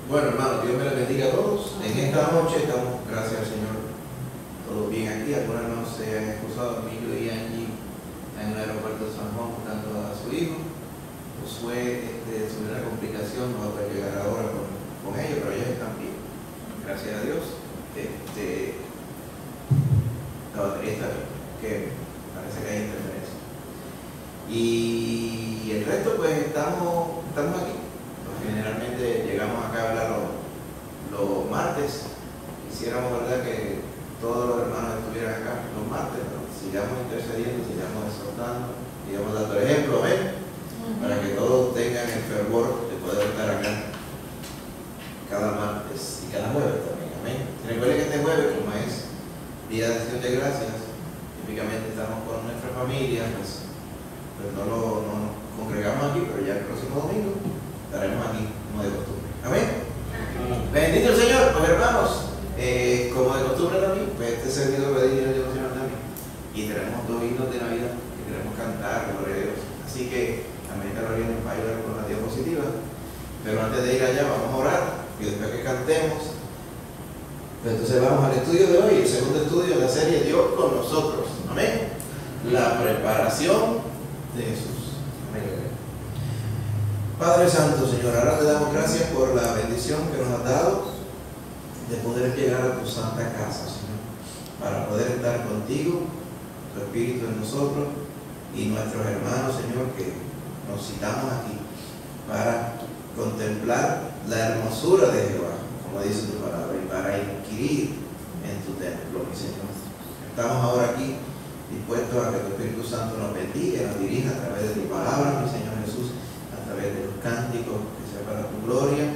Bueno, hermano, Dios me les bendiga a todos. En esta noche estamos, gracias al Señor, todo bien aquí. Algunos no se han excusado. Emilio y Angie en el aeropuerto de San Juan buscando a su hijo. Josué sobre una complicación, no va a poder llegar ahora con ellos, pero ellos están bien. Gracias a Dios. La batería está bien, que parece que hay interferencia. Y el resto, pues estamos aquí. Generalmente llegamos acá a hablar los martes. Quisiéramos, ¿verdad?, que todos los hermanos estuvieran acá los martes, pero sigamos intercediendo, sigamos exhortando, sigamos dando el ejemplo, amén, para que todos tengan el fervor de poder estar acá cada martes y cada jueves también, amén. Recuerden que este jueves, como es Día de Acción de Gracias, típicamente estamos con nuestra familia, pues no nos congregamos aquí, pero ya el próximo domingo estaremos aquí como de costumbre. Amén. Bendito el Señor. Pues hermanos, como de costumbre también, pues este servidor va a dirigir el devocional también. Y tenemos dos himnos de Navidad que queremos cantar, gloria a Dios. Así que América Gloria nos va a ayudar con la diapositiva. Pero antes de ir allá vamos a orar y después que cantemos, pues entonces vamos al estudio de hoy, el segundo estudio de la serie Dios con nosotros. Amén. La preparación de Jesús. Amén. Padre Santo, Señor, ahora te damos gracias por la bendición que nos has dado de poder llegar a tu santa casa, Señor, para poder estar contigo, tu Espíritu en nosotros y nuestros hermanos, Señor, que nos citamos aquí para contemplar la hermosura de Jehová, como dice tu palabra, y para inquirir en tu templo, mi Señor. Estamos ahora aquí dispuestos a que tu Espíritu Santo nos bendiga, nos dirija a través de tu palabra, mi Señor Jesús, a través de los cánticos, que sea para tu gloria.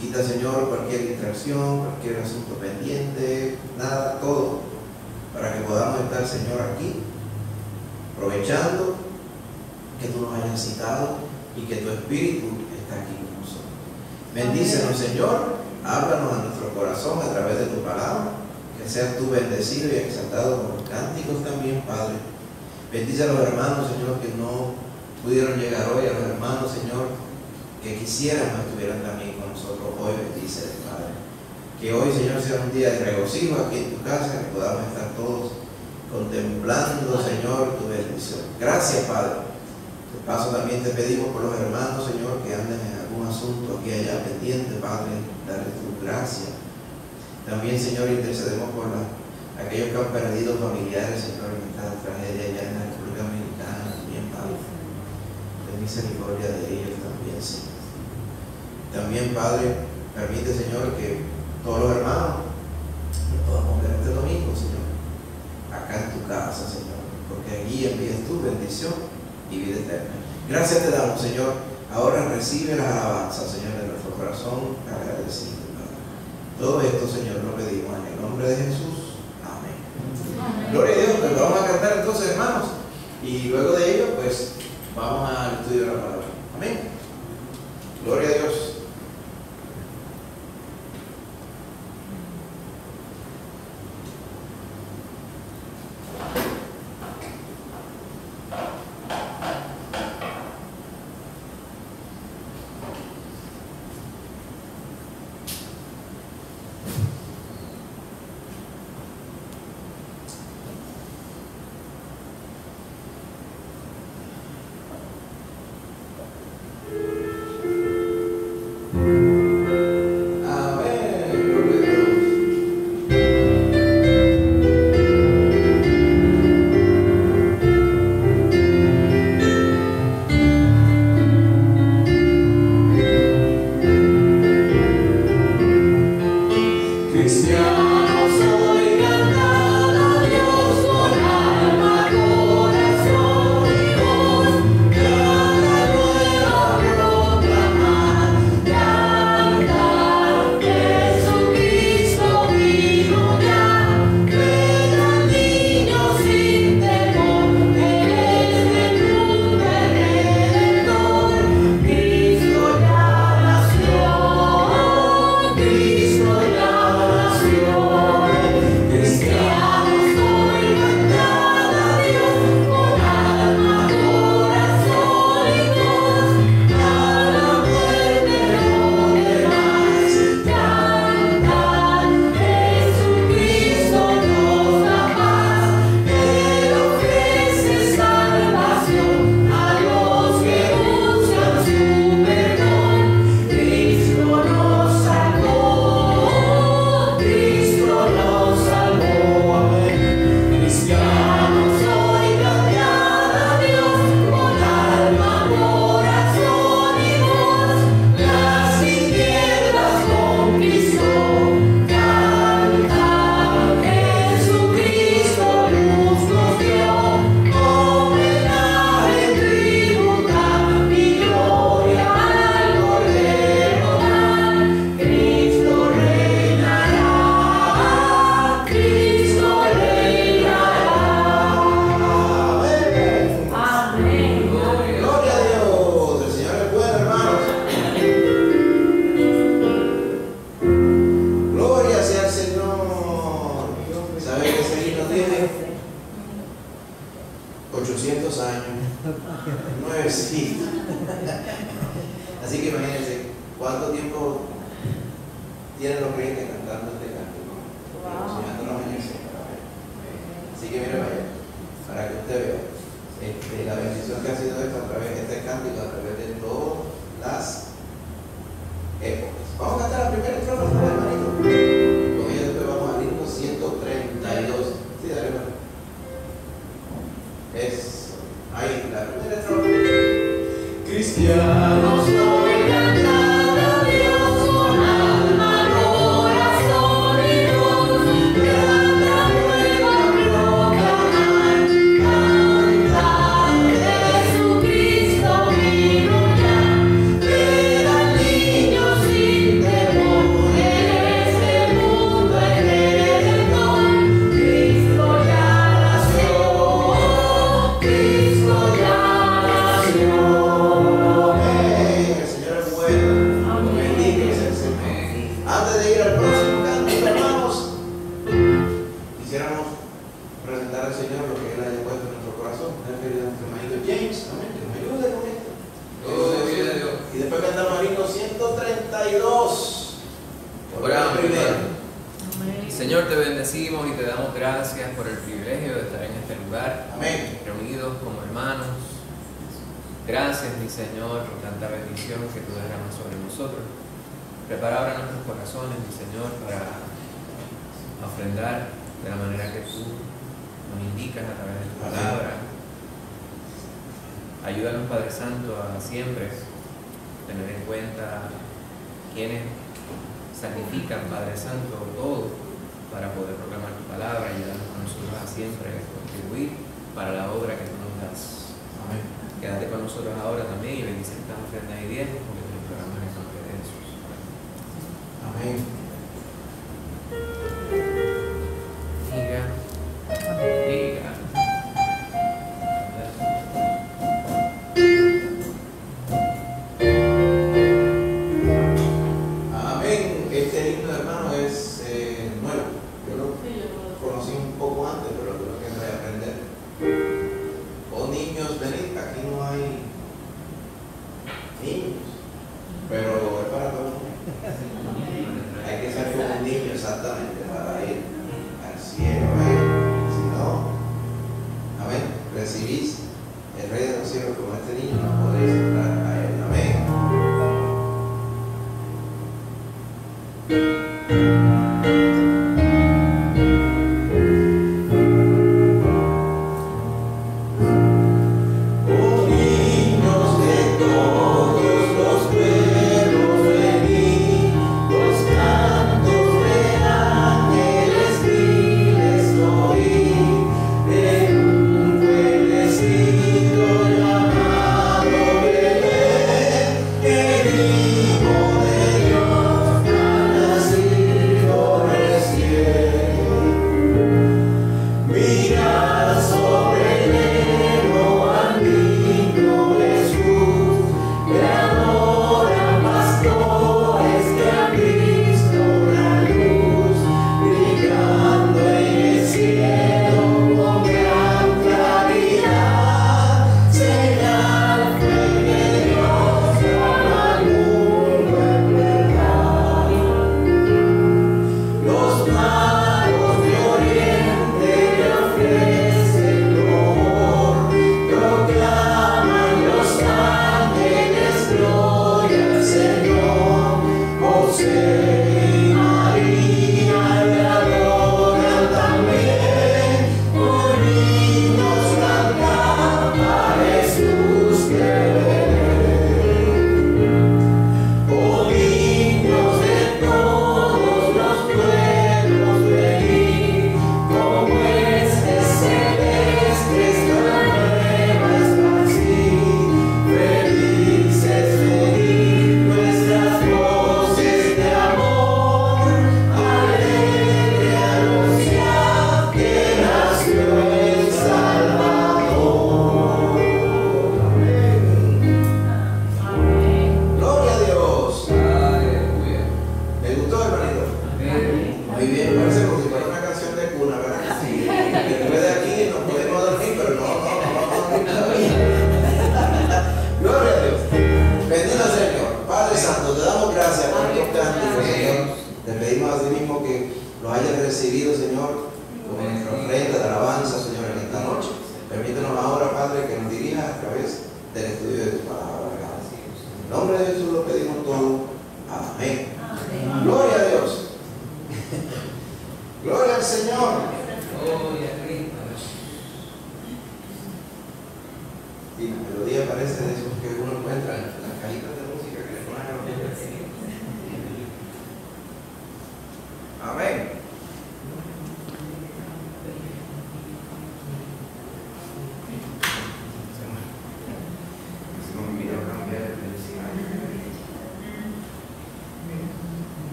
Quita, Señor, cualquier distracción, cualquier asunto pendiente, nada, todo, para que podamos estar, Señor, aquí, aprovechando que tú nos hayas citado y que tu Espíritu está aquí con nosotros. Bendícenos, Señor, háblanos a nuestro corazón a través de tu palabra, que seas tú bendecido y exaltado con los cánticos también, Padre. Bendice a los hermanos, Señor, que no pudieron llegar hoy, a los hermanos, Señor, que quisieran que estuvieran también con nosotros hoy. Bendice, Padre. Que hoy, Señor, sea un día de regocijo aquí en tu casa, que podamos estar todos contemplando, Señor, tu bendición. Gracias, Padre. De paso también te pedimos por los hermanos, Señor, que anden en algún asunto aquí allá pendiente, Padre, darle tu gracia. También, Señor, intercedemos por aquellos que han perdido familiares, Señor, en esta tragedia allá en la República Dominicana, también, Padre. Ten misericordia de ellos también, Señor. También, Padre, permite, Señor, que todos los hermanos nos podamos ver este domingo, Señor, acá en tu casa, Señor, porque allí envías tu bendición y vida eterna. Gracias te damos, Señor. Ahora recibe las alabanzas, Señor, de nuestro corazón agradecido. Todo esto, Señor, lo pedimos en el nombre de Jesús. Amén. Amén. Gloria a Dios. Pues vamos a cantar entonces, hermanos, y luego de ello, pues vamos al estudio de la palabra. Amén. Gloria a Dios. Yeah. Así que imagínense cuánto tiempo tienen los creyentes cantando este canto, ¿no? Soñando la mañana. Así que mire, vaya, para que usted vea la bendición que ha sido esto a través de este cántico, a través de todas las épocas. Vamos a cantar la primera estrofa, hermanito. Con ella después vamos al himno 132. Sí, dale, hermano. Es ahí, la primera estrofa. Cristianos, hoy cantar a Dios con alma, corazón y voz. Canta nueva, proclamar, cantar. Jesucristo vino ya. Quedan niños sin temor. En este mundo el Redentor. Cristo ya nació. Cristo ya nació. El Señor es bueno. Bendito sea el Señor. Antes de ir al próximo canto, hermanos, quisiéramos presentar al Señor lo que Él haya puesto en nuestro corazón. Él querido nuestro hermanito James, amén, que nos ayude con esto. Y después cantamos el himno 132. Oramos. Primero. Señor, te bendecimos y te damos gracias por el privilegio de estar en este lugar, Amén. reunidos como hermanos. Gracias, mi Señor, por tanta bendición que tú derramas sobre nosotros. Prepara ahora nuestros corazones, mi Señor, para ofrendar de la manera que tú nos indicas a través de tu palabra. Ayúdanos, Padre Santo, a siempre tener en cuenta quienes sacrifican, Padre Santo, todo para poder proclamar tu palabra y ayudarnos a nosotros a siempre contribuir para la obra que tú nos das. Amén. Quédate con nosotros ahora también y bendice estas ofrendas y diezmos porque te lo imploramos en el nombre de Jesús. Amén. Diga, diga. Amén. Este himno, hermano, es nuevo. Yo lo conocí un poco antes, pero creo que voy a aprender. Oh niños, venid. Aquí no hay niños, pero es para todo el mundo. Hay que ser como un niño exactamente para ir al cielo. Amén. Si no, amén, recibís el Rey de los cielos como este niño, no podéis entrar a él. Amén. Oh niños de todos los pueblos, venid, los cantos de ángeles viles oíd, en un pueblecito llamado pedimos a ti mismo que los hayas recibido, Señor, como nuestra ofrenda de alabanza, Señor, en esta noche. Permítanos ahora, Padre, que nos dirijas a través del estudio de tu palabra. En nombre de Jesús lo pedimos todo. Amén. Amén. Gloria a Dios. Gloria al Señor. Gloria a Cristo. Y la melodía parece de esos que uno encuentra en las cajitas de música que le ponen a los niños. Amén.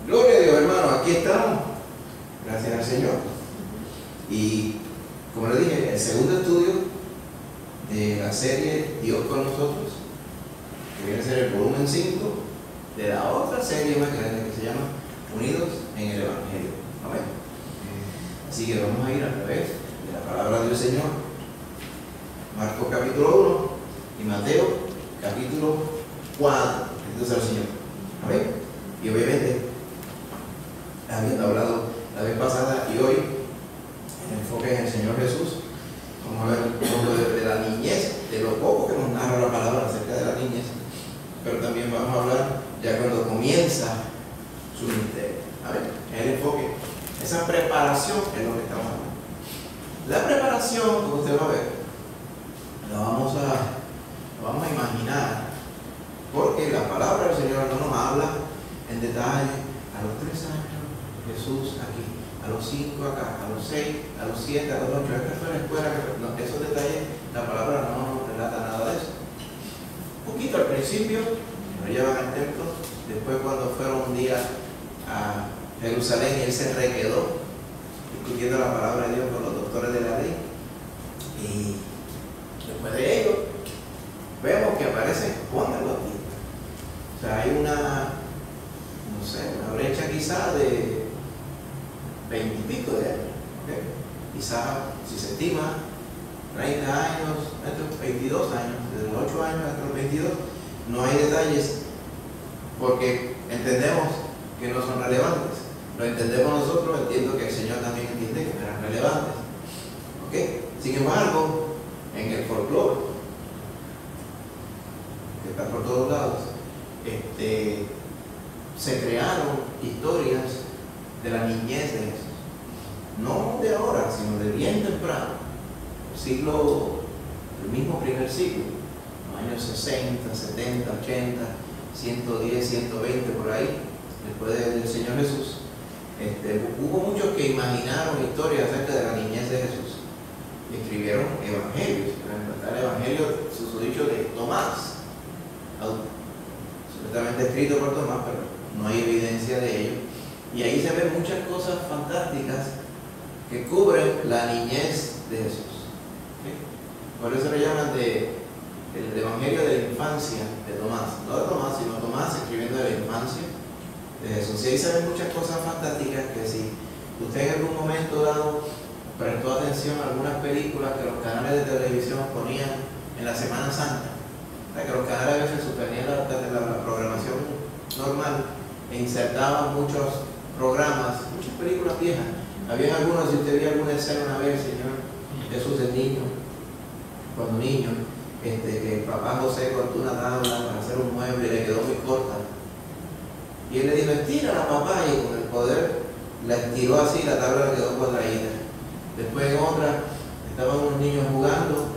Gloria a Dios, hermano, aquí estamos, gracias al Señor. Y como le dije, el segundo estudio de la serie Dios con nosotros, que viene a ser el volumen 5 de la otra serie más grande que se llama Unidos en el Evangelio. Amén. Así que vamos a ir a través de la palabra del Señor, Marcos capítulo 1 y Mateo capítulo 4. Entonces al Señor. Amén. Y obviamente, habiendo hablado la vez pasada y hoy, el enfoque en el Señor Jesús, vamos a ver un poco de la niñez, de lo poco que nos narra la palabra acerca de la niñez, pero también vamos a hablar ya cuando comienza su ministerio. A ver, el enfoque, esa preparación es lo que estamos hablando. La preparación, como usted va a ver, la vamos a imaginar, porque la palabra del Señor no nos habla en detalle. A los 3 años Jesús aquí, a los 5 acá, a los 6, a los 7, a los 8. Esta fue la escuela no, esos detalles, la palabra no nos relata nada de eso. Un poquito al principio, lo llevan al templo, después cuando fueron un día a Jerusalén y él se requedó discutiendo la palabra de Dios con los doctores de la ley. Y después de ello, vemos que aparece Juan el Bautista. O sea, hay una brecha quizá de 20 y pico de años. ¿Okay? Quizá, si se estima, 30 años, 22 años, desde los 8 años hasta los 22, no hay detalles porque entendemos que no son relevantes. Lo entendemos nosotros, entiendo que el Señor también entiende que eran relevantes. ¿Okay? Sin embargo, en el folclore, que está por todos lados, se crearon historias de la niñez de Jesús. No de ahora, sino de bien temprano. El mismo primer siglo, los años 60, 70, 80, 110, 120, por ahí, después del Señor Jesús. Hubo muchos que imaginaron historias acerca de la niñez de Jesús. Y escribieron evangelios. Por ejemplo, está el evangelio susodicho de Tomás, supuestamente escrito por Tomás, pero no hay evidencia de ello. Y ahí se ven muchas cosas fantásticas que cubren la niñez de Jesús. ¿Sí? Por eso le llaman el evangelio de la infancia de Tomás. No de Tomás, sino Tomás escribiendo de la infancia de Jesús. Y ahí se ven muchas cosas fantásticas que si usted en algún momento dado prestó atención a algunas películas que los canales de televisión ponían en la Semana Santa, que los canales a veces suspendían la programación normal e insertaban muchos programas, muchas películas viejas. Había algunos, si usted vio alguna escena una vez, Señor Jesús de niño, cuando niño, que el papá José cortó una tabla para hacer un mueble y le quedó muy corta. Y él le dijo, estírala, papá, y con el poder la estiró así, la tabla le quedó cuadradita. Después en otra, estaban unos niños jugando,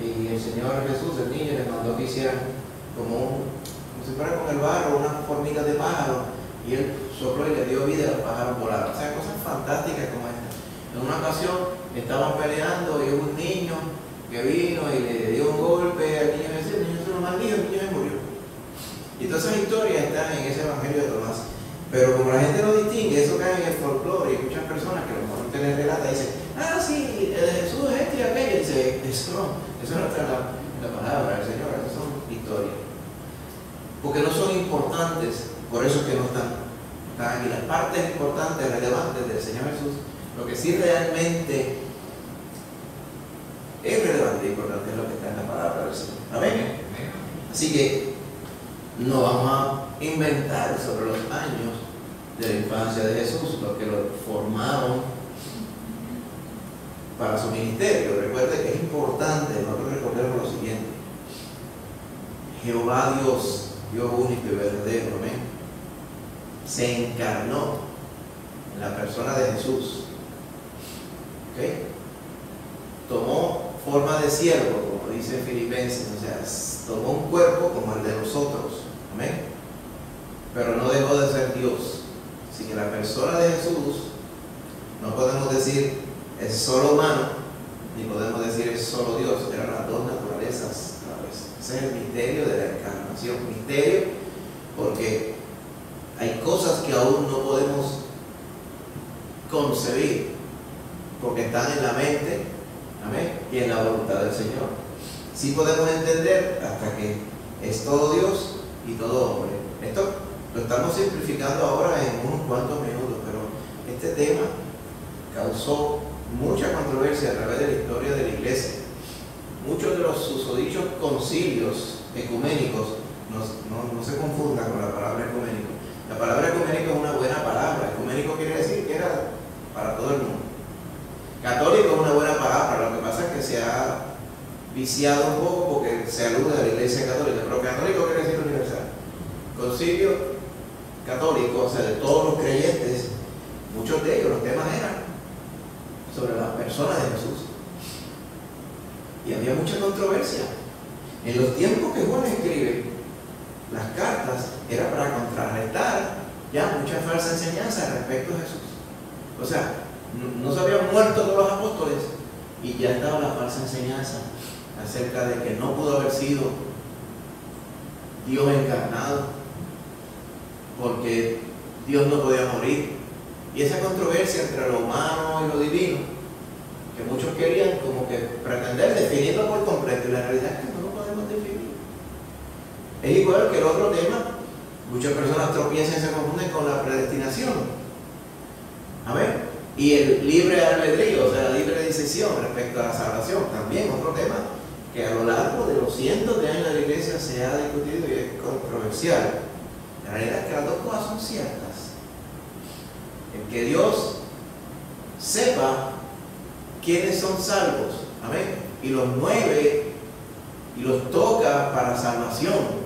y el Señor Jesús, el niño, les mandó que hicieran como si fuera con el barro, unas formitas de pájaro, y él sopló y le dio vida a los pájaros volaron. O sea, cosas fantásticas como esta. En una ocasión estaban peleando y hubo un niño que vino y le dio un golpe al niño, el niño se lo maldijo, el niño se murió. Y todas esas historias están en ese evangelio de Tomás. Pero como la gente no distingue, eso cae en el folclore, y muchas personas que a lo mejor te les relata dicen, ah, sí, el de Jesús es este y aquello, y dice, eso no está en la palabra del Señor, eso son historias. Porque no son importantes, por eso es que no están aquí. Las partes importantes, relevantes del Señor Jesús, lo que sí realmente es relevante y importante es lo que está en la palabra del Señor. Amén. Así que no vamos a inventar sobre los años de la infancia de Jesús, los que lo formaron para su ministerio. Recuerde que es importante nosotros recordemos lo siguiente: Jehová Dios, Dios único y verdadero, amén, se encarnó en la persona de Jesús. ¿Okay? Tomó forma de siervo, como dice Filipenses, o sea, tomó un cuerpo como el de nosotros, amén, pero no dejó de ser Dios. Así que la persona de Jesús no podemos decir es solo humano, ni podemos decir es solo Dios. Eran las dos naturalezas a la vez. Ese es el misterio de la encarnación. Misterio porque hay cosas que aún no podemos concebir porque están en la mente, amén, y en la voluntad del Señor. Sí podemos entender hasta que es todo Dios y todo hombre. Esto lo estamos simplificando ahora en unos cuantos minutos, pero este tema causó mucha controversia a través de la historia de la iglesia. Muchos de los susodichos concilios ecuménicos no se confundan con la palabra ecuménico. La palabra ecuménico es una buena palabra. Ecuménico quiere decir que era para todo el mundo. Católico es una buena palabra, lo que pasa es que se ha viciado un poco porque se alude a la iglesia católica, pero católico quiere decir universal. Concilio católico, o sea, de todos los creyentes, muchos de ellos, los temas eran sobre las personas de Jesús. Y había mucha controversia. En los tiempos que Juan escribe las cartas, era para contrarrestar ya mucha falsa enseñanza respecto a Jesús. O sea, no se habían muerto todos los apóstoles y ya estaba la falsa enseñanza acerca de que no pudo haber sido Dios encarnado, porque Dios no podía morir. Y esa controversia entre lo humano y lo divino, que muchos querían como que pretender definirlo por completo, y la realidad es que no lo podemos definir. Es igual que el otro tema, muchas personas tropiezan y se confunden con la predestinación. Amén. Y el libre albedrío, o sea, la libre decisión respecto a la salvación, también otro tema que a lo largo de los cientos de años de la iglesia se ha discutido y es controversial. La realidad es que las dos cosas son ciertas. El que Dios sepa quiénes son salvos, amén, y los mueve y los toca para salvación,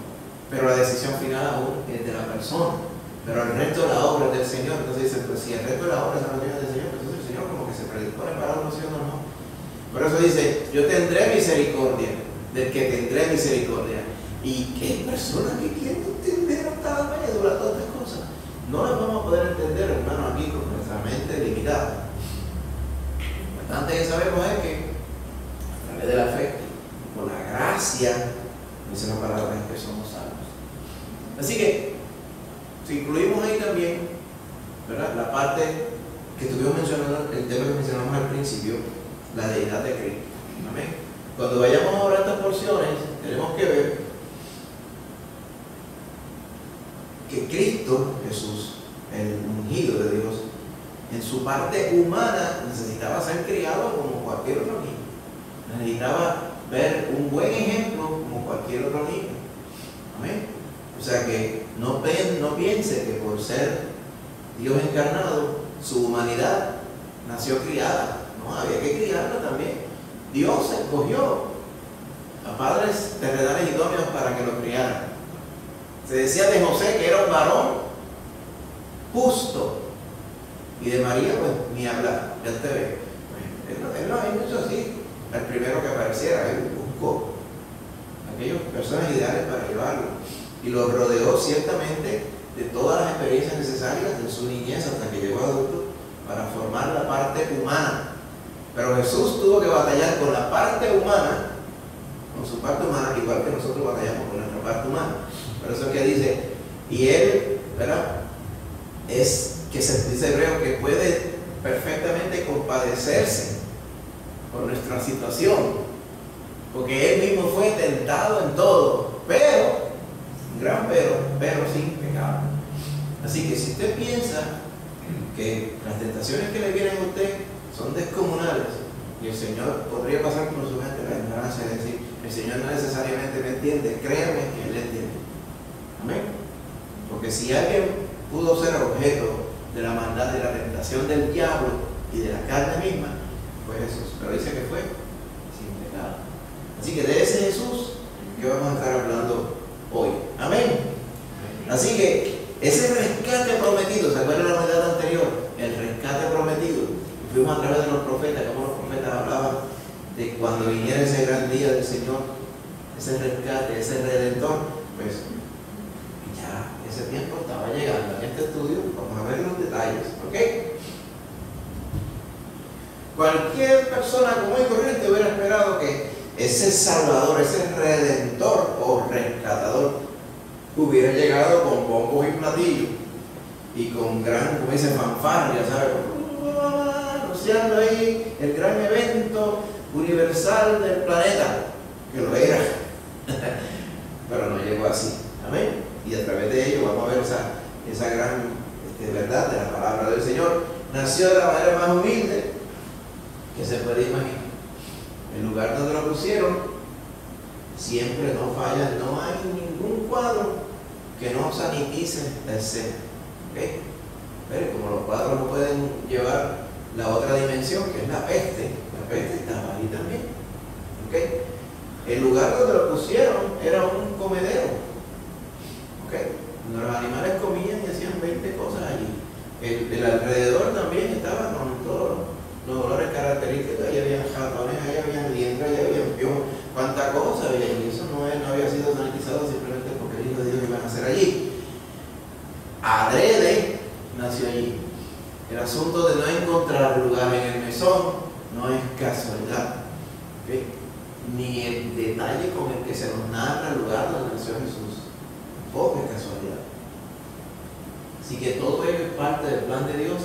pero la decisión final aún es de la persona. Pero el resto de la obra es del Señor. Entonces dice, pues si el resto de la obra es del Señor, entonces el Señor como que se predispone para uno, ¿sí o no? Por eso dice, yo tendré misericordia del que tendré misericordia. ¿Y qué persona que quiere entender hasta la médula todas estas cosas? No las vamos a poder entender, hermano, aquí con nuestra mente limitada. Lo importante que sabemos es que a través de la fe, por la gracia, dice la palabra, es que somos salvos. Así que si incluimos ahí también, ¿verdad?, la parte que estuvimos mencionando, el tema que mencionamos al principio, la deidad de Cristo. Amén. Cuando vayamos a orar estas porciones, tenemos que ver que Cristo, Jesús, el ungido de Dios, en su parte humana necesitaba ser criado como cualquier otro niño. Necesitaba ver un buen ejemplo como cualquier otro niño. Amén. O sea que no piense que por ser Dios encarnado, su humanidad nació criada. No, había que criarla también. Dios escogió a padres terrenales idóneos para que lo criaran. Se decía de José que era un varón justo, y de María, pues ni hablar, ya te ve. Él lo ha hecho así, el primero que apareciera, él buscó aquellas personas ideales para llevarlo. Y lo rodeó ciertamente de todas las experiencias necesarias de su niñez hasta que llegó adulto para formar la parte humana. Pero Jesús tuvo que batallar con la parte humana, con su parte humana, igual que nosotros batallamos con nuestra parte humana. Por eso es que dice, y él, ¿verdad?, es que se dice Hebreo que puede perfectamente compadecerse por nuestra situación, porque Él mismo fue tentado en todo, pero, un gran pero sin pecado. Así que si usted piensa que las tentaciones que le vienen a usted son descomunales y el Señor podría pasar por su mente la ignorancia de decir, el Señor no necesariamente me entiende, créame que Él entiende. Amén. Porque si alguien pudo ser objeto de la maldad, de la tentación del diablo y de la carne misma, fue Jesús. Pero dice que fue sin pecado. Así que de ese Jesús que vamos a estar hablando hoy. Amén. Así que ese rescate prometido, ¿se acuerdan de la unidad anterior? El rescate prometido. Fuimos a través de los profetas, como los profetas hablaban de cuando viniera ese gran día del Señor, ese rescate, ese redentor, pues ya ese tiempo estaba llegando. En este estudio vamos a ver los detalles, ¿ok? Cualquier persona común y corriente hubiera esperado que ese Salvador, ese Redentor o Rescatador hubiera llegado con bombos y platillos y con gran, como dice, fanfarria, ¿sabes? Anunciando ahí el gran evento universal del planeta, que lo era, pero no llegó así. Amén. Y a través de ello vamos a ver esa gran verdad de la palabra del Señor. Nació de la manera más humilde que se puede imaginar. El lugar donde lo pusieron siempre no falla, no hay ningún cuadro que no sanitice la escena. ¿Okay? Pero como los cuadros no pueden llevar la otra dimensión, que es la peste estaba ahí también. ¿Okay? El lugar donde lo pusieron era un comedero. ¿Okay? Donde los animales comían y hacían 20 cosas allí. El alrededor también estaba con todos los olores característicos. Ahí había jatones, ahí había liendres, ahí había piojos, cuánta cosa había. Y eso no había sido sanitizado simplemente porque el Hijo de Dios iba a nacer allí. Adrede nació allí. El asunto de no encontrar lugar en el mesón no es casualidad. ¿Okay? Ni el detalle con el que se nos narra el lugar donde nació Jesús. Tampoco es casualidad. Así que todo ello es parte del plan de Dios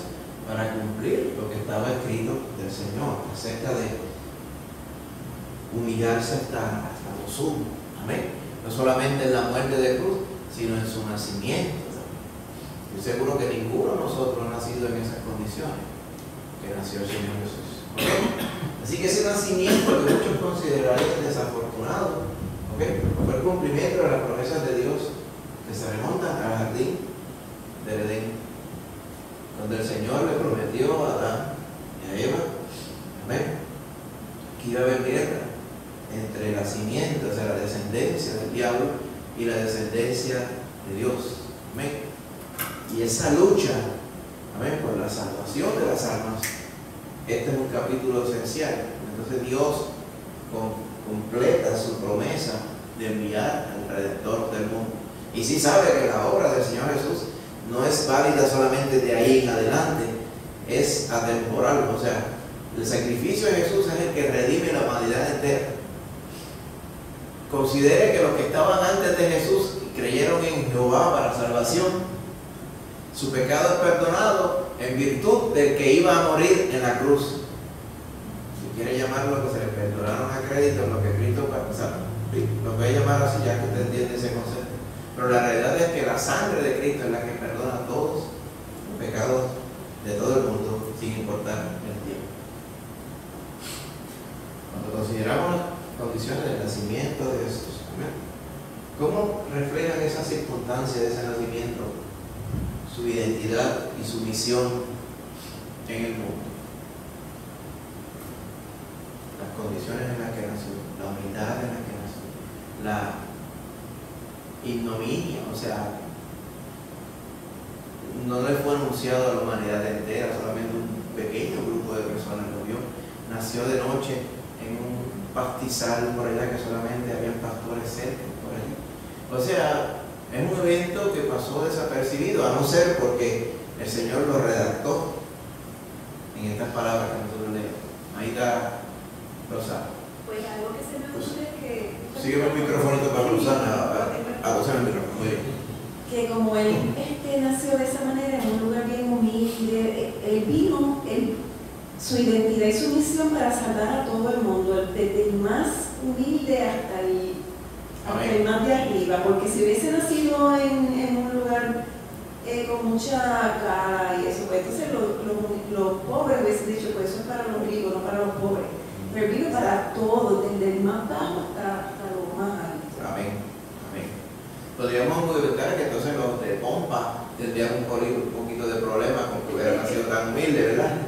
para cumplir lo que estaba escrito del Señor acerca de humillarse hasta lo sumo. Amén. No solamente en la muerte de cruz, sino en su nacimiento. Estoy seguro que ninguno de nosotros ha nacido en esas condiciones que nació el Señor Jesús. ¿Okay? Así que ese nacimiento que muchos considerarían desafortunado, ¿okay?, fue el cumplimiento de las promesas de Dios que se remontan al jardín del Edén, donde el Señor le prometió a Adán y a Eva, amén, que iba a haber guerra entre la simiente, o sea, la descendencia del diablo y la descendencia de Dios. Amén. Y esa lucha, amén, por la salvación de las almas, este es un capítulo esencial. Entonces Dios completa su promesa de enviar al Redentor del mundo. Y sí sabe que la obra del Señor Jesús no es válida solamente de ahí en adelante, es atemporal. O sea, el sacrificio de Jesús es el que redime la humanidad entera. Considere que los que estaban antes de Jesús y creyeron en Jehová para salvación, su pecado es perdonado en virtud del que iba a morir en la cruz. Si quiere llamarlo que se le perdonaron a crédito, lo que Cristo pasó, lo voy a llamar así ya que usted entiende ese concepto. Pero la realidad es que la sangre de Cristo es la que perdona todos los pecados de todo el mundo, sin importar el tiempo. Cuando consideramos las condiciones del nacimiento de Jesús, ¿cómo reflejan esas circunstancias de ese nacimiento su identidad y su misión en el mundo? Las condiciones en las que nació, la humildad en la que nació, la ignominia, o sea, no le fue anunciado a la humanidad entera, solamente un pequeño grupo de personas lo vio. Nació de noche en un pastizal por allá que solamente habían pastores cerca por allí. O sea, es un evento que pasó desapercibido, a no ser porque el Señor lo redactó en estas palabras que nosotros leemos. Ahí está Rosana. Pues algo que se me ocurre es que... Sígueme el micrófono para Rosana. Usar el micrófono. Muy bien. Que como él nació de esa manera en un lugar bien Él vino, su identidad y su misión para salvar a todo el mundo, desde el más humilde hasta el más de arriba, porque si hubiese nacido en un lugar con mucha cara y eso, pues entonces los pobres hubiesen dicho, pues eso es para los ricos, no para los pobres. Pero vino para todo, desde el más bajo hasta lo más alto. Amén. Amén. Podríamos modificar que entonces los de pompa tendrían un poquito de problema con que hubiera nacido tan humilde, ¿verdad?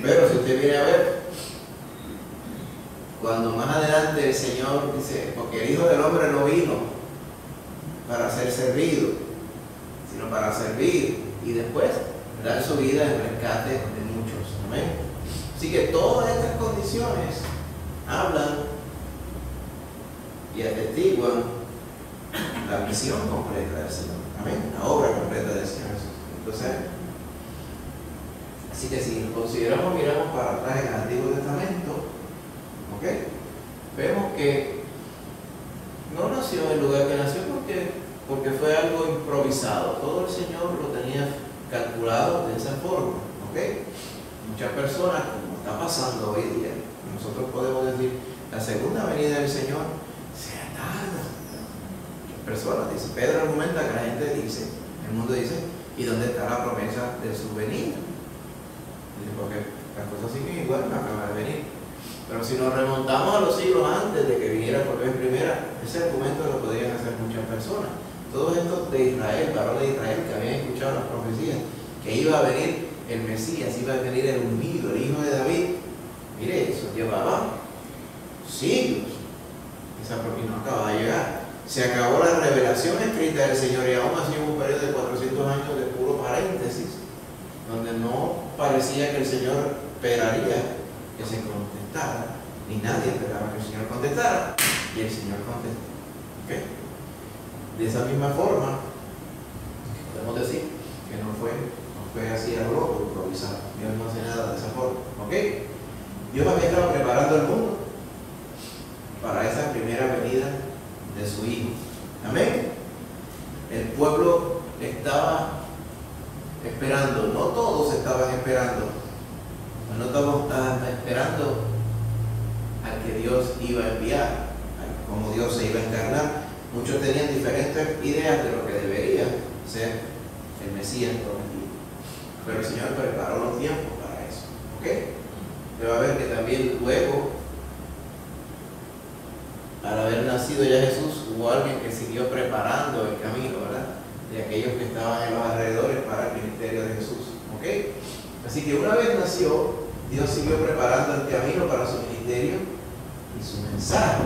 Pero si usted viene a ver, cuando más adelante el Señor dice, porque el Hijo del Hombre no vino para ser servido, sino para servir y después dar su vida en rescate de muchos. Amén. Así que todas estas condiciones hablan y atestiguan la misión completa del Señor. Amén. La obra completa del Señor Jesús. Entonces, así que si consideramos, miramos para atrás en el Antiguo Testamento, ¿ok? Vemos que no nació en el lugar que nació porque fue algo improvisado. Todo el Señor lo tenía calculado de esa forma, ¿ok? Muchas personas, como está pasando hoy día, nosotros podemos decir, la segunda venida del Señor se tarda. Muchas personas dicen, Pedro argumenta que la gente dice, el mundo dice, ¿y dónde está la promesa de su venida? Dice, porque las cosas siguen igual, no acaba de venir. Pero si nos remontamos a los siglos antes de que viniera por vez primera, ese argumento lo podrían hacer muchas personas. Todos estos de Israel, varones de Israel, que habían escuchado las profecías, que iba a venir el Mesías, iba a venir el ungido, el hijo de David. Mire, eso llevaba siglos. Esa profecía no acaba de llegar. Se acabó la revelación escrita del Señor y aún así hubo un periodo de 400 años de puro paréntesis, donde no parecía que el Señor esperaría que se contestara, ni nadie esperaba que el Señor contestara, y el Señor contestó. ¿Okay? De esa misma forma, podemos decir que no fue así a lo loco, improvisado. Dios no hace nada de esa forma. ¿Ok? Dios había estado preparando el mundo para esa primera venida de su Hijo. Amén. El pueblo estaba esperando, no todos estaban esperando, no todos estaban esperando al que Dios iba a enviar, a cómo Dios se iba a encarnar. Muchos tenían diferentes ideas de lo que debería ser el Mesías prometido. Pero el Señor preparó los tiempos para eso. ¿Ok? Pero va a ver que también luego, al haber nacido ya Jesús, hubo alguien que siguió preparando el camino, ¿verdad? De aquellos que estaban en los alrededores para el ministerio de Jesús. ¿Ok? Así que una vez nació, Dios siguió preparando el camino para su ministerio y su mensaje.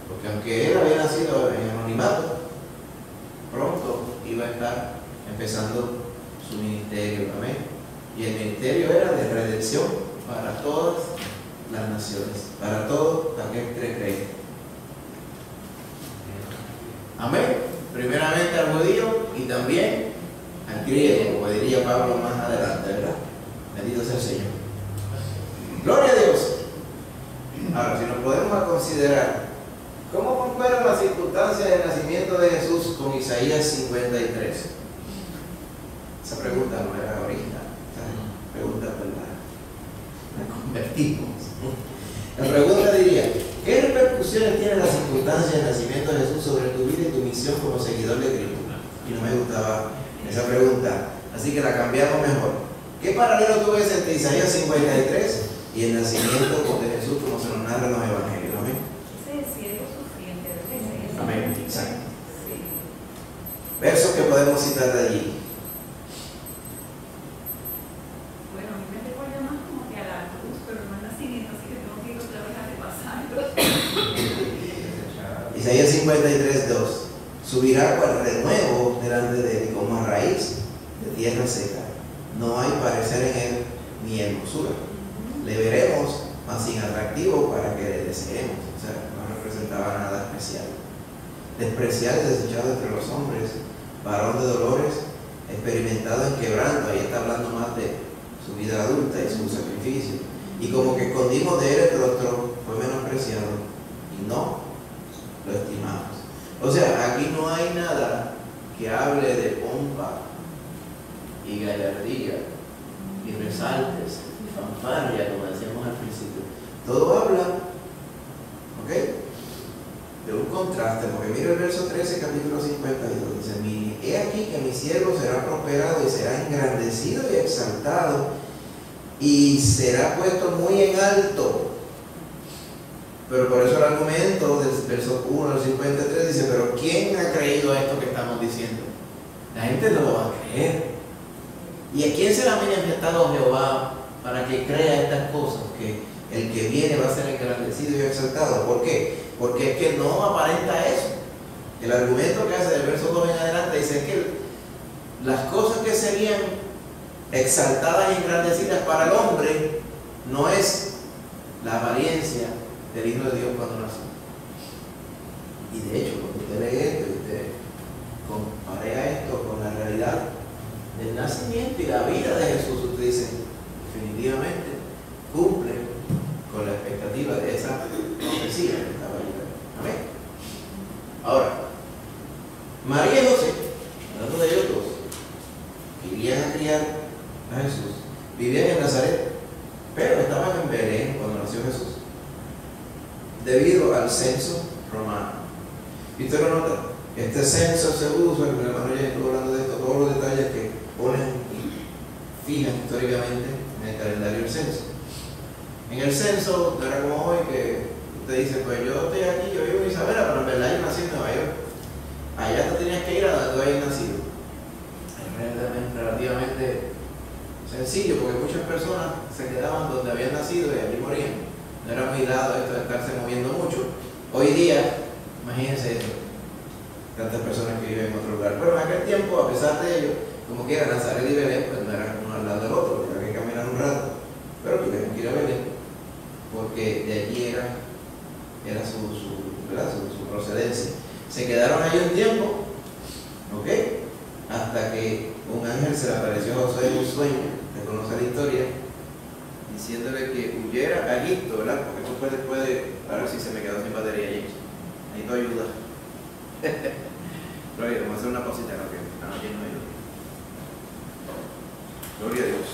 Porque aunque él había nacido en anonimato, pronto iba a estar empezando su ministerio. Amén. Y el ministerio era de redención para todas las naciones, para todo aquel que cree. Amén. Primeramente al judío y también al griego, como diría Pablo más adelante, ¿verdad? Bendito sea el Señor. Gloria a Dios. Ahora, si nos podemos considerar, ¿cómo comparan las circunstancias del nacimiento de Jesús con Isaías 53? Esa pregunta no era ahorita, esa pregunta la convertimos. La pregunta diría, ¿qué repercusiones tiene la circunstancia del nacimiento de Jesús sobre tu vida y tu misión como seguidor de Cristo? Y no me gustaba esa pregunta, así que la cambiamos mejor. ¿Qué paralelo tú ves entre Isaías 53 y el nacimiento de Jesús como se nos narra en los evangelios? Amén. Ese siervo sufriente, ¿verdad? Amén. Exacto. Sí. Versos que podemos citar de allí. Bueno, a mí me recuerda más como que a la cruz, pero no al nacimiento, así que tengo que ir otra vez a repasarlo. Isaías 53, 2. Subirá cual renuevo delante de él, como a raíz de tierra seca. No hay parecer en él ni hermosura. Le veremos, mas sin atractivo para que le deseemos. O sea, no representaba nada especial. Despreciado y desechado entre los hombres, varón de dolores, experimentado en quebranto. Ahí está hablando más de su vida adulta y su sacrificio. Y como que escondimos de él el rostro, fue menospreciado y no lo estimamos. O sea, aquí no hay nada que hable de pompa, y gallardía y resaltes y fanfarria, como decíamos al principio. Todo habla, ¿ok?, de un contraste, porque mira el verso 13, capítulo 52, dice: he aquí que mi siervo será prosperado y será engrandecido y exaltado y será puesto muy en alto. Pero por eso el argumento del verso 1 al 53 dice: pero ¿quién ha creído esto que estamos diciendo? La gente no lo va a creer. ¿Y a quién se le ha manifestado Jehová para que crea estas cosas? Que el que viene va a ser engrandecido y exaltado. ¿Por qué? Porque es que no aparenta eso. El argumento que hace del verso 2 en adelante dice que las cosas que serían exaltadas y engrandecidas para el hombre no es la apariencia del Hijo de Dios cuando nació. Y de hecho, cuando usted lee esto y usted comparea esto con la realidad del nacimiento y la vida de Jesús, usted dice, definitivamente cumple con la expectativa de esa profecía que estaba llegando. Amén. Ahora, María y José, hablando de ellos dos, que irían a criar a Jesús, vivían en Nazaret, pero estaban en Belén cuando nació Jesús, debido al censo romano. Y usted lo nota, este censo se usa, el hermano ya estuvo hablando de esto, todos los detalles que ponen y fijan históricamente en el calendario del censo. En el censo, no era como hoy que usted dice: pues yo estoy aquí, yo vivo en Isabela, pero en verdad yo nací en Nueva York. Allá te tenías que ir a donde tú hayas nacido. Es relativamente sencillo, porque muchas personas se quedaban donde habían nacido y allí morían. No era muy dado esto de estarse moviendo mucho. Hoy día, imagínense eso, tantas personas que viven en otro lugar. Pero en aquel tiempo, a pesar de ello, como quiera, Nazaret y Belén, pues no eran uno al lado del otro, porque había que caminar un rato. Pero tuvieron que ir a Belén, porque de allí era su procedencia. Se quedaron allí un tiempo, ¿ok?, hasta que un ángel se le apareció a José en un sueño, le conoce la historia, diciéndole que huyera a Egipto, ¿verdad? Porque eso fue después de, a ver si se me quedó sin batería, James. Necesito ayuda. Gloria, vamos a hacer una pausita, ¿no? Que aquí no ayuda. Gloria a Dios.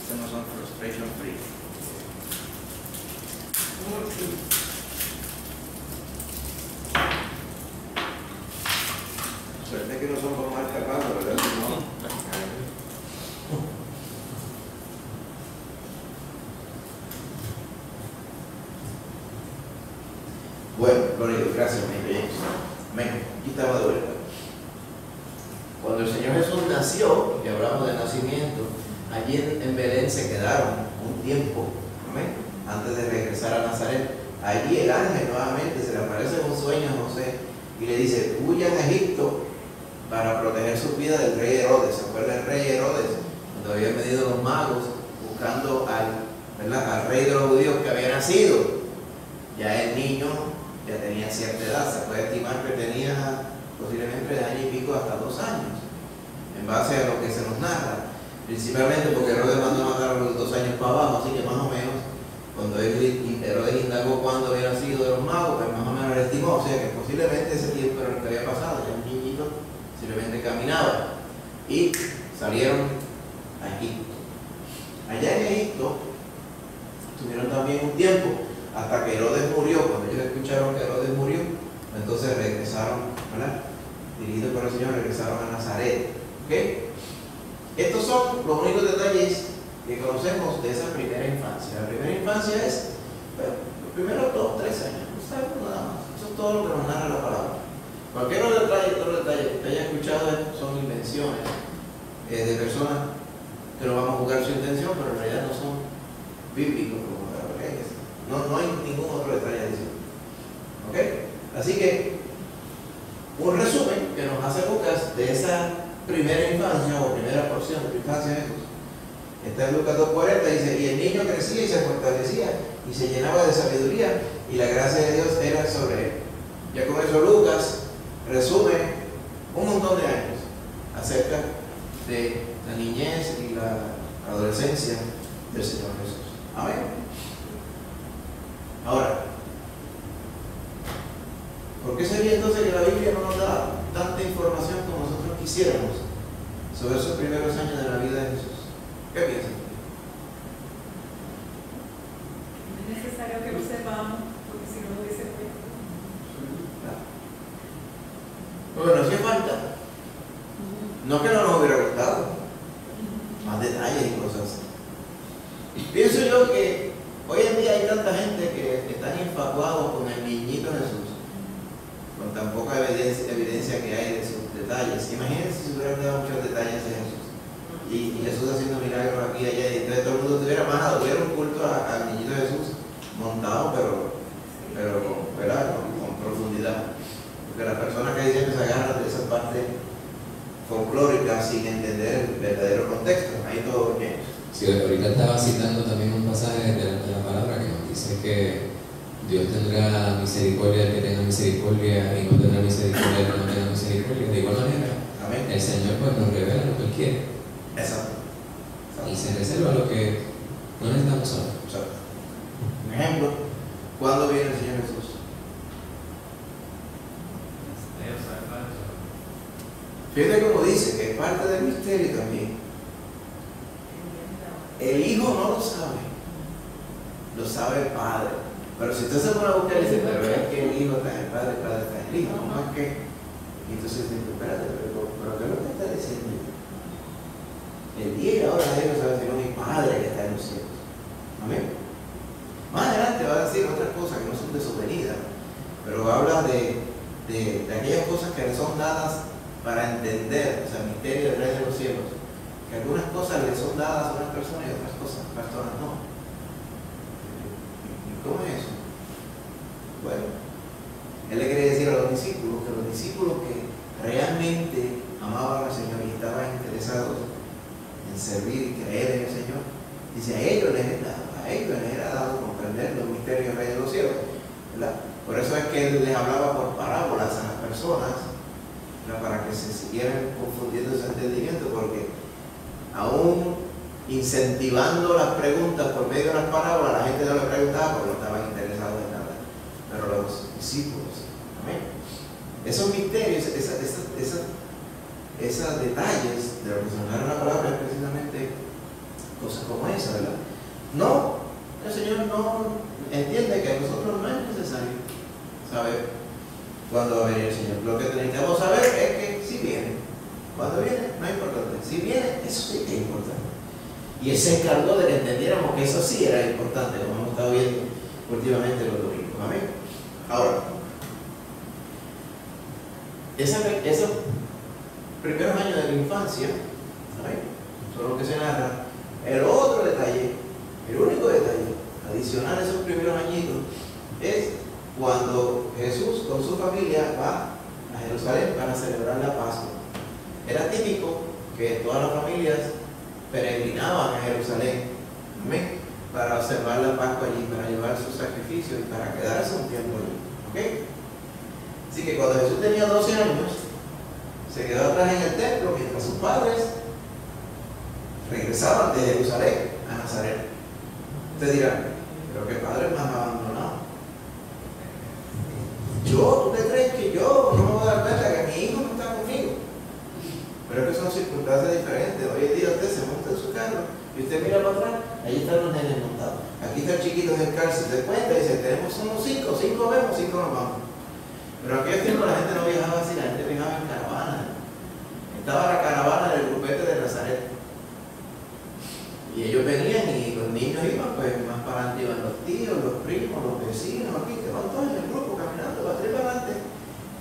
Estos no son frustration free. Suerte que no son por marca Pablo, ¿verdad? No. Bueno, gloria a Dios, gracias, mi James. Amén. Aquí estamos de vuelta. Cuando el Señor Jesús nació, y hablamos del nacimiento, allí en Belén se quedaron un tiempo, amén, antes de regresar a Nazaret. Allí el ángel nuevamente se le aparece en un sueño a José y le dice: huyan a Egipto para proteger su vida del rey Herodes. ¿Se acuerda del rey Herodes? Cuando habían venido los magos buscando al rey de los judíos que había nacido. Ya el niño ya tenía cierta edad, se puede estimar que tenía posiblemente de año y pico hasta 2 años, en base a lo que se nos narra, principalmente porque Herodes mandó a matar a los 2 años para abajo, así que más o menos cuando Herodes indagó cuándo había nacido de los magos, pues más o menos lo estimó, o sea que posiblemente ese tiempo era lo que había pasado, ya un niñito simplemente caminaba y salieron a Egipto. Allá en Egipto estuvieron también un tiempo hasta que Herodes murió. Cuando ellos escucharon que Herodes murió, entonces regresaron, ¿verdad?, dirigidos por el Señor, regresaron a Nazaret. ¿Okay? Estos son los únicos detalles que conocemos de esa primera infancia. La primera infancia es, bueno, los primeros 2 o 3 años, no sabemos nada más. Eso es todo lo que nos narra la palabra. Cualquier otro detalle que usted haya escuchado son invenciones de personas que no vamos a juzgar su intención, pero en realidad no son bíblicos como la verdad. No hay ningún otro detalle adicional. ¿Ok? Así que, un resumen que nos hace Lucas de esa primera infancia o primera porción de la infancia de Jesús. Está en Lucas 2:40, dice: y el niño crecía y se fortalecía y se llenaba de sabiduría y la gracia de Dios era sobre él. Ya con eso Lucas resume un montón de años acerca de la niñez y la adolescencia del Señor Jesús. Amén. Ahora, ¿por qué sería entonces que la Biblia no nos da tanta información como nosotros quisiéramos sobre esos primeros años de la vida de Jesús? ¿Qué piensan? No es necesario que lo sepamos, porque si no lo hubiese puesto. Bueno, hacía falta. No que no nos hubiera gustado. Más detalles y cosas así. Pienso yo que hoy en día hay tanta gente que están infatuados con el niñito Jesús, con tan poca evidencia que hay de sus detalles. Imagínense si hubieran dado muchos detalles de Jesús. Y Jesús haciendo milagros aquí y allá, y entonces todo el mundo tuviera un culto al niñito Jesús montado, pero con profundidad. Porque las personas que dicen que se agarran de esa parte folclórica sin entender el verdadero contexto, ahí todo bien. Sí, ahorita estaba citando también un pasaje de la palabra que nos dice que Dios tendrá misericordia del que tenga misericordia y no tendrá misericordia del que no tenga misericordia. De igual manera, Amén. el Señor pues nos revela lo que Él quiere. Exacto. Y se reserva lo que no necesitamos saber. Exacto. Un ejemplo, ¿cuándo viene el Señor Jesús? Fíjate cómo dice que es parte del misterio también. El Hijo no lo sabe el Padre. Pero si usted se pone a buscar y dice, pero es que el Hijo está en el Padre está en el Hijo, no es que. Y entonces dice, espérate, pero ¿qué es lo que está diciendo? El día y la hora de Dios no sabe sino mi Padre que está en los cielos. Amén. Más adelante va a decir otras cosas que no son de su venida, pero habla de aquellas cosas que le son dadas para entender, o sea, el misterio del Rey de los cielos, que algunas cosas le son dadas a unas personas y otras personas no. ¿Y cómo es eso? Bueno, él le quería decir a los discípulos que realmente amaban al Señor y estaban interesados en servir y creer en el Señor, dice, a ellos les era dado comprender los misterios del Rey de los cielos, ¿verdad? Por eso es que él les hablaba por parábolas a las personas, para que se siguieran confundiendo ese entendimiento, porque aún incentivando las preguntas por medio de las parábolas, la gente no le preguntaba porque no estaban interesados en nada, pero los discípulos, amén. Esos misterios, esos detalles de lo que se nos da la palabra es precisamente cosas como esa, ¿verdad? No, el Señor no entiende que a nosotros no es necesario saber cuándo va a venir el Señor. Lo que necesitamos saber es que si viene. Cuando viene, no es importante. Si viene, eso sí que es importante. Y Él se encargó de que entendiéramos que eso sí era importante, como hemos estado viendo últimamente los domingos. Amén. Ahora, esos primeros años de la infancia, ¿amén?, son los que se narran. El otro detalle, el único detalle adicional a esos primeros añitos es cuando Jesús con su familia va a Jerusalén para celebrar la Pascua. Era típico que todas las familias peregrinaban a Jerusalén, ¿amén?, para observar la Pascua allí, para llevar sus sacrificios y para quedarse un tiempo allí. ¿Ok? Así que cuando Jesús tenía 12 años, se quedó atrás en el templo mientras sus padres regresaban de Jerusalén a Nazaret. Ustedes dirán, pero qué padre más abandonado. ¿Tú te crees que yo no me voy a dar cuenta que mi hijo no está conmigo? Pero es que son circunstancias diferentes. Hoy en día usted se monta en su carro y usted mira para atrás, ahí están los nenes montados. Aquí está el chiquito del cárcel, se cuenta y dice, somos 5 vemos, 5 nos vamos. Pero en aquel tiempo la gente no viajaba así, la gente viajaba en caravana. Estaba la caravana del grupete de Nazaret. Y ellos venían y los niños iban, pues más para adelante iban los tíos, los primos, los vecinos, aquí que van todos en el grupo caminando para atrás y para adelante.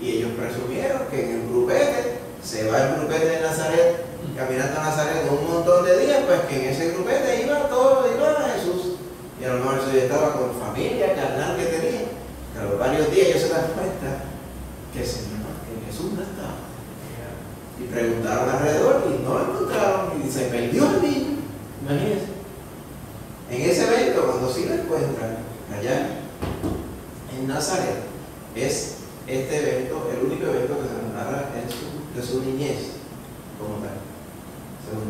Y ellos presumieron que en el grupete, se va el grupete de Nazaret, caminando a Nazaret un montón de días, pues que en ese grupete iban a Jesús. Y a lo mejor Jesús estaba con familia carnal que tenía. Que a los varios días ellos se dan cuenta que Jesús no estaba. Y preguntaron alrededor y no lo encontraron y se perdió el niño. Imagínense. En ese evento, cuando sí lo encuentran allá en Nazaret, es este evento, el único evento que se nos narra de su niñez como tal.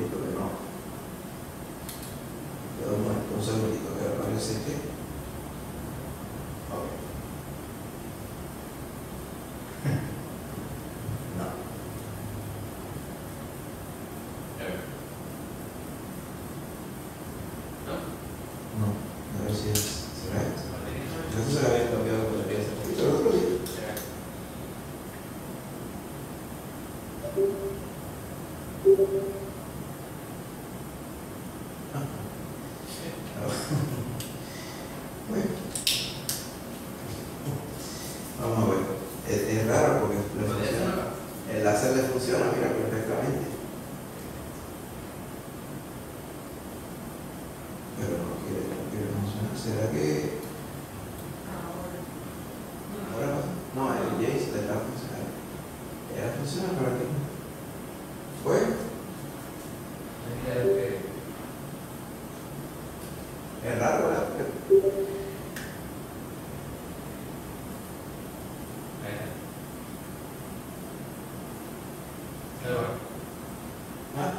segundito que no. Un segundito que parece que. Ok. No. No, a ver si será esto. Eso se la había cambiado con la pieza. Pero otro día. Bueno. Vamos a ver. Es raro porque le funciona. El láser le funciona, mira, perfectamente. Pero no quiere funcionar. ¿Será que ahora pasa? No, el Jace le va a funcionar. Ella funciona para aquí. Bueno. Es raro, ¿verdad? ¿Ah?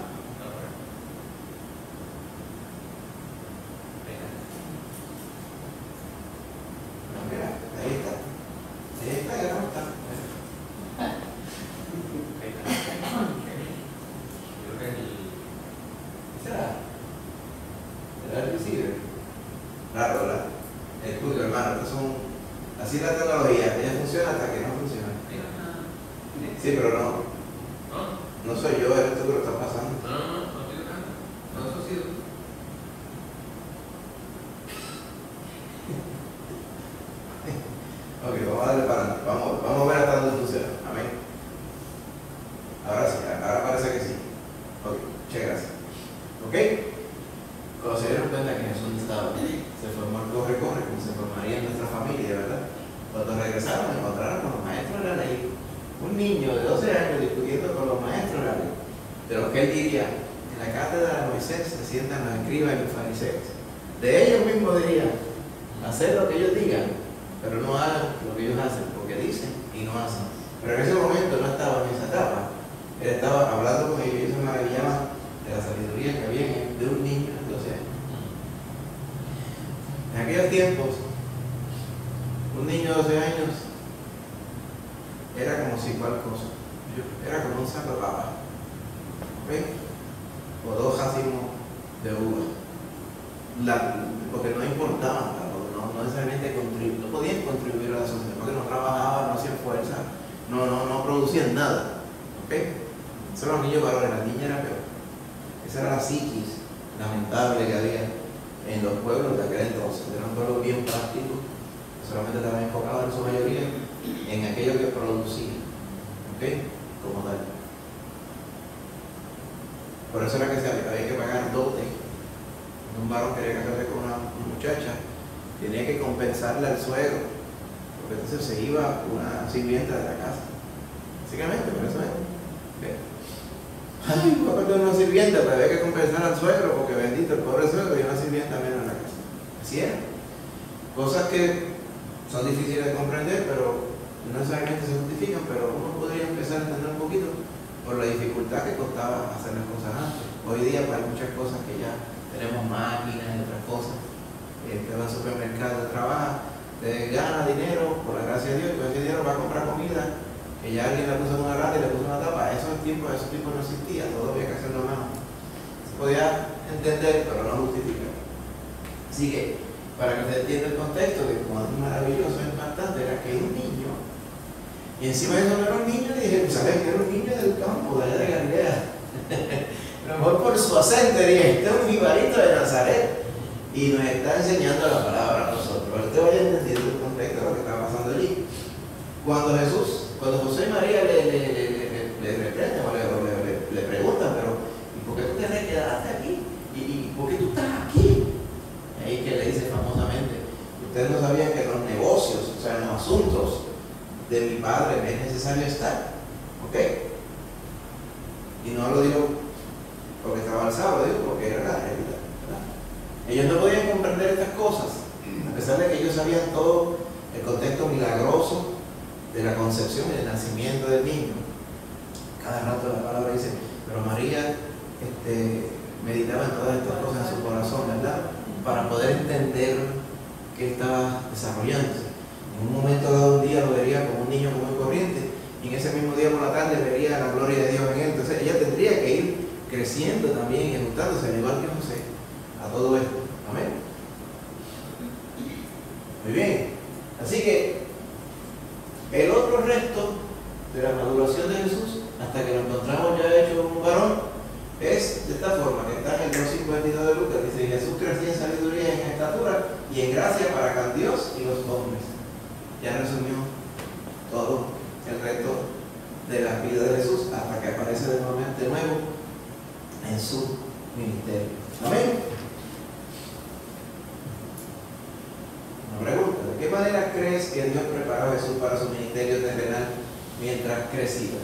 No, mira, ahí está. Ahí está, ya no está. ¿Será el receiver? Raro, ¿verdad? Escucha, hermano, estos son así es la tecnología, ella funciona hasta que no funciona. Sí, pero no soy yo, eres tú que lo estás pasando. No, eso ha sido. Ok, vamos a darle para adelante, vamos a ver hasta dónde funciona. Amén. Ahora sí, ahora parece que sí. Ok, muchas gracias. Ok, cuando se dieron cuenta que Jesús estaba, se formó el corre-corre, como se formaría en nuestra familia, ¿verdad? Cuando regresaron, encontraron con los maestros de la ley. Un niño de 12 años discutiendo con los maestros de la ley. De lo que él diría, en la cátedra de Moisés se sientan los escribas y los fariseos. De ellos mismos dirían, hacer lo que ellos digan, pero no hagan lo que ellos hacen, porque dicen y no hacen. Pero en ese momento no estaba en esa etapa. Él estaba hablando con ellos y se maravillaba de la sabiduría que había de un niño de 12 años. En aquellos tiempos, un niño de 12 años era como si cual cosa. Era como un saco de papa. ¿Ok? O 2 racimos de uva. Porque no importaban, no necesariamente contribuían, no podían contribuir a la sociedad, porque no trabajaban, no hacían fuerza, no producían nada. ¿Ok? Esos eran los niños varones, la niña era peor. Esa era la psiquis lamentable que había en los pueblos de aquel entonces. Eran pueblos bien prácticos, que solamente estaban enfocados en su mayoría en aquello que producía. ¿Ok? Como tal. Por eso era que había que pagar dote. Un varón quería casarse con una muchacha, tenía que compensarle al suegro, porque entonces se iba una sirvienta de la casa. Básicamente, por eso es. Ay, voy a perder una sirvienta, pero había que compensar al suegro, porque bendito el pobre suegro y una sirvienta menos en la casa. Así era. Cosas que son difíciles de comprender, pero no necesariamente se justifican, pero uno podría empezar a entender un poquito por la dificultad que costaba hacer las cosas antes. Hoy día pues, hay muchas cosas que ya tenemos máquinas y otras cosas. Que va al supermercado, trabaja, gana dinero, por la gracia de Dios, y con ese dinero va a comprar comida, que ya alguien le puso en una lata y le puso una tapa. Esos tiempos no existía, todo había que hacerlo a mano. Se podía entender, pero no justificar. Así que, para que usted entienda el contexto de cuán maravilloso e impactante era que un niño, y encima de eso no era un niño de Jerusalén, que era un niño del campo, de allá de Galilea. A lo mejor por su acento diría, este es un jibarito de Nazaret, y nos está enseñando la palabra a nosotros. Pero usted vaya entendiendo el contexto de lo que está pasando allí. Cuando José y María le reprenden o le preguntan, pero ¿y por qué tú te quedaste aquí? ¿Y por qué tú estás aquí? Ahí que le dice famosamente, ustedes no sabían que en los negocios, o sea, en los asuntos de mi padre me es necesario estar. ¿Ok? Y no lo digo porque estaba alzado, lo digo porque era la realidad. Ellos no podían comprender estas cosas, a pesar de que ellos sabían todo el contexto milagroso de la concepción y el nacimiento del niño. Cada rato la palabra dice, pero María meditaba en todas estas cosas en su corazón, ¿verdad? Para poder entender qué estaba desarrollándose. En un momento dado, un día lo vería como un niño común y corriente, y en ese mismo día por la tarde vería la gloria de Dios en él. Entonces ella tendría que ir creciendo también y ajustándose, al igual que José, a todo esto. Amén. Muy bien. Así que el otro resto de la maduración de Jesús, hasta que lo encontramos ya hecho un varón, es de esta forma, que está en el 2:52 de Lucas. Dice: Jesús crecía en sabiduría y en estatura y en gracia para con Dios y los hombres. Ya resumió todo el resto de la vida de Jesús hasta que aparece de nuevo en su ministerio. Amén. Una pregunta: ¿de qué manera crees que Dios preparó a Jesús para su ministerio terrenal mientras crecía?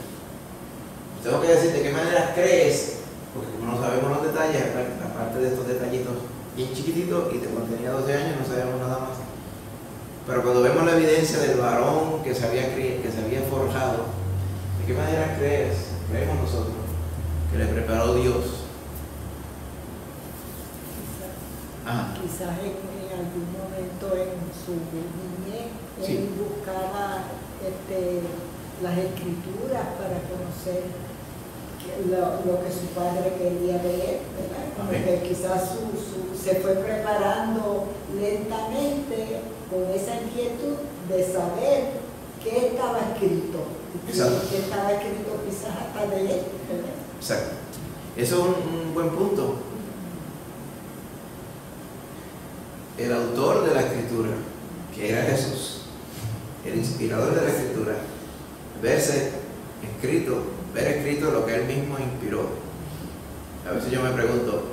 Tengo que decir de qué manera crees, porque como no sabemos los detalles, aparte de estos detallitos bien chiquititos, y cuando tenía 12 años no sabíamos nada más. Pero cuando vemos la evidencia del varón que se había forjado, ¿de qué manera creemos nosotros que le preparó Dios? Quizás en algún momento en su niñez él buscaba las escrituras para conocer lo que su padre quería leer, ¿verdad? Como que quizás se fue preparando lentamente con esa inquietud de saber qué estaba escrito. Qué estaba escrito quizás hasta de él, ¿verdad? Exacto. Eso es un buen punto. El autor de la escritura, que era Jesús, el inspirador de la escritura, ver escrito lo que él mismo inspiró. A veces yo me pregunto,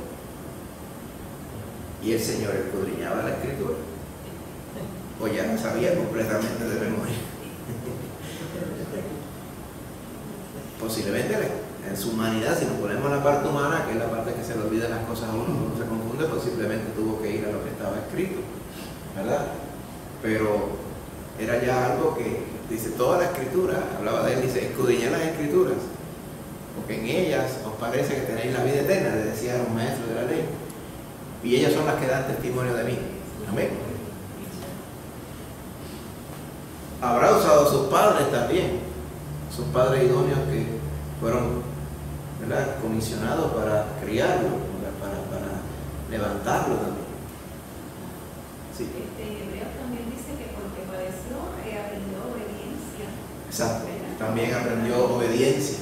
¿y el Señor escudriñaba la escritura? ¿O ya la sabía completamente de memoria? Posiblemente en su humanidad, si nos ponemos la parte humana, que es la parte que se le olvidan las cosas a uno se confunde, posiblemente tuvo que ir a lo que estaba escrito, ¿verdad? Pero era ya algo que dice toda la escritura, hablaba de él, dice: escudriñad las escrituras, porque en ellas os parece que tenéis la vida eterna, le decía a los maestros de la ley, y ellas son las que dan testimonio de mí. Amén. Habrá usado a sus padres también, sus padres idóneos que fueron, ¿verdad?, comisionados para criarlo, para levantarlo también. Sí. Hebreos también dice que porque padeció aprendió obediencia. Exacto, también aprendió obediencia.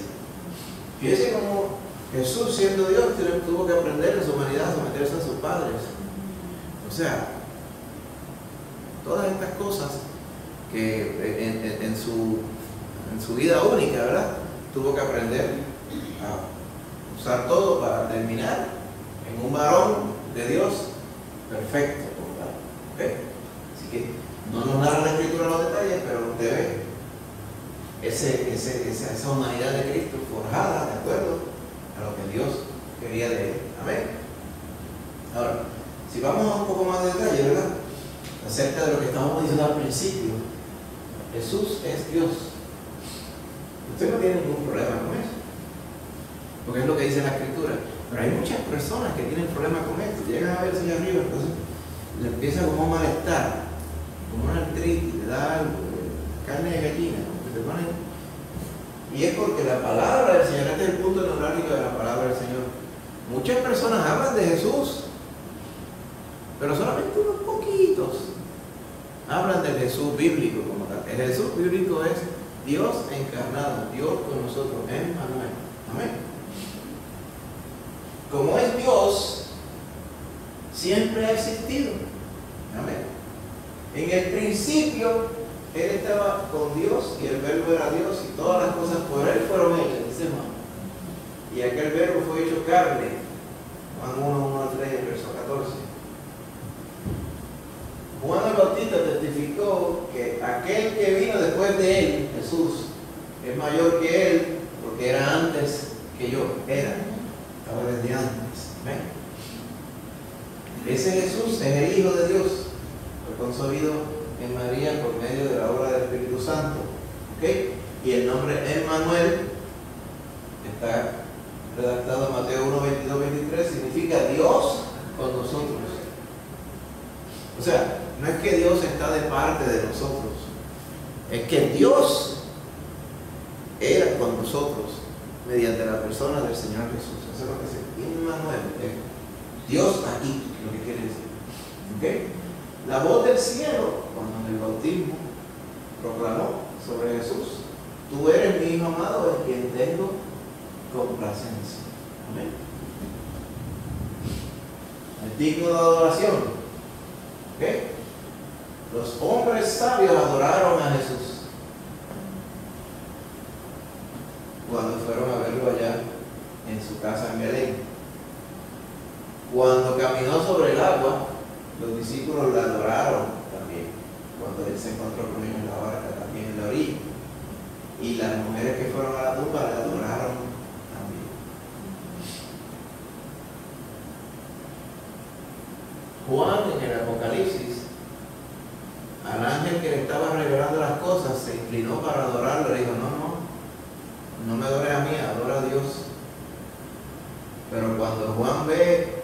Fíjense cómo Jesús, siendo Dios, tuvo que aprender en su humanidad a someterse a sus padres. O sea, todas estas cosas que en su vida única, ¿verdad?, tuvo que aprender a usar todo para terminar en un varón de Dios perfecto. ¿Okay? Así que no nos narra la escritura los detalles, pero usted ve esa humanidad de Cristo forjada de acuerdo a lo que Dios quería de él. Amén. Ahora, si vamos a un poco más de detalle, ¿verdad?, acerca de lo que estábamos diciendo al principio, Jesús es Dios. Usted no tiene ningún problema con eso, porque es lo que dice la escritura. Pero hay muchas personas que tienen problemas con esto. Llegan a verse allá arriba, entonces le empieza como un malestar, como una artritis, le da algo, carne de gallina, que se pone. Y es porque la palabra del Señor, este es el punto neurálgico de la palabra del Señor. Muchas personas hablan de Jesús, pero solamente unos poquitos hablan del Jesús bíblico como tal. El Jesús bíblico es Dios encarnado, Dios con nosotros, Emmanuel. Amén. Como es Dios, siempre ha existido. Amén. En el principio, Él estaba con Dios y el verbo era Dios y todas las cosas por Él fueron hechas, dice Juan. Y aquel verbo fue hecho carne. Juan 1:1-3, verso 14. Juan el Bautista testificó que aquel que vino después de él, Jesús, es mayor que él, porque era antes que yo. Estaba desde antes. ¿Ven? Ese Jesús es el Hijo de Dios, fue concebido en María por medio de la obra del Espíritu Santo. ¿Okay? Y el nombre Emmanuel está redactado en Mateo 1, 22, 23, significa Dios con nosotros. O sea, no es que Dios está de parte de nosotros, es que Dios era con nosotros mediante la persona del Señor Jesús. Eso es lo que se Immanuel, Dios aquí, lo que quiere decir. ¿Okay? La voz del cielo, cuando en el bautismo proclamó sobre Jesús: tú eres mi hijo amado, en quien tengo complacencia. Amén. Es digno de adoración. ¿Okay? Los hombres sabios adoraron a Jesús cuando fueron a verlo allá en su casa en Belén. Cuando caminó sobre el agua, los discípulos le adoraron también. Cuando él se encontró con ellos en la barca, también en la orilla. Y las mujeres que fueron a la tumba le adoraron también. Juan, en el Apocalipsis, al ángel que le estaba revelando las cosas, se inclinó para adorarlo. Le dijo: no me adores a mí, adora a Dios. Pero cuando Juan ve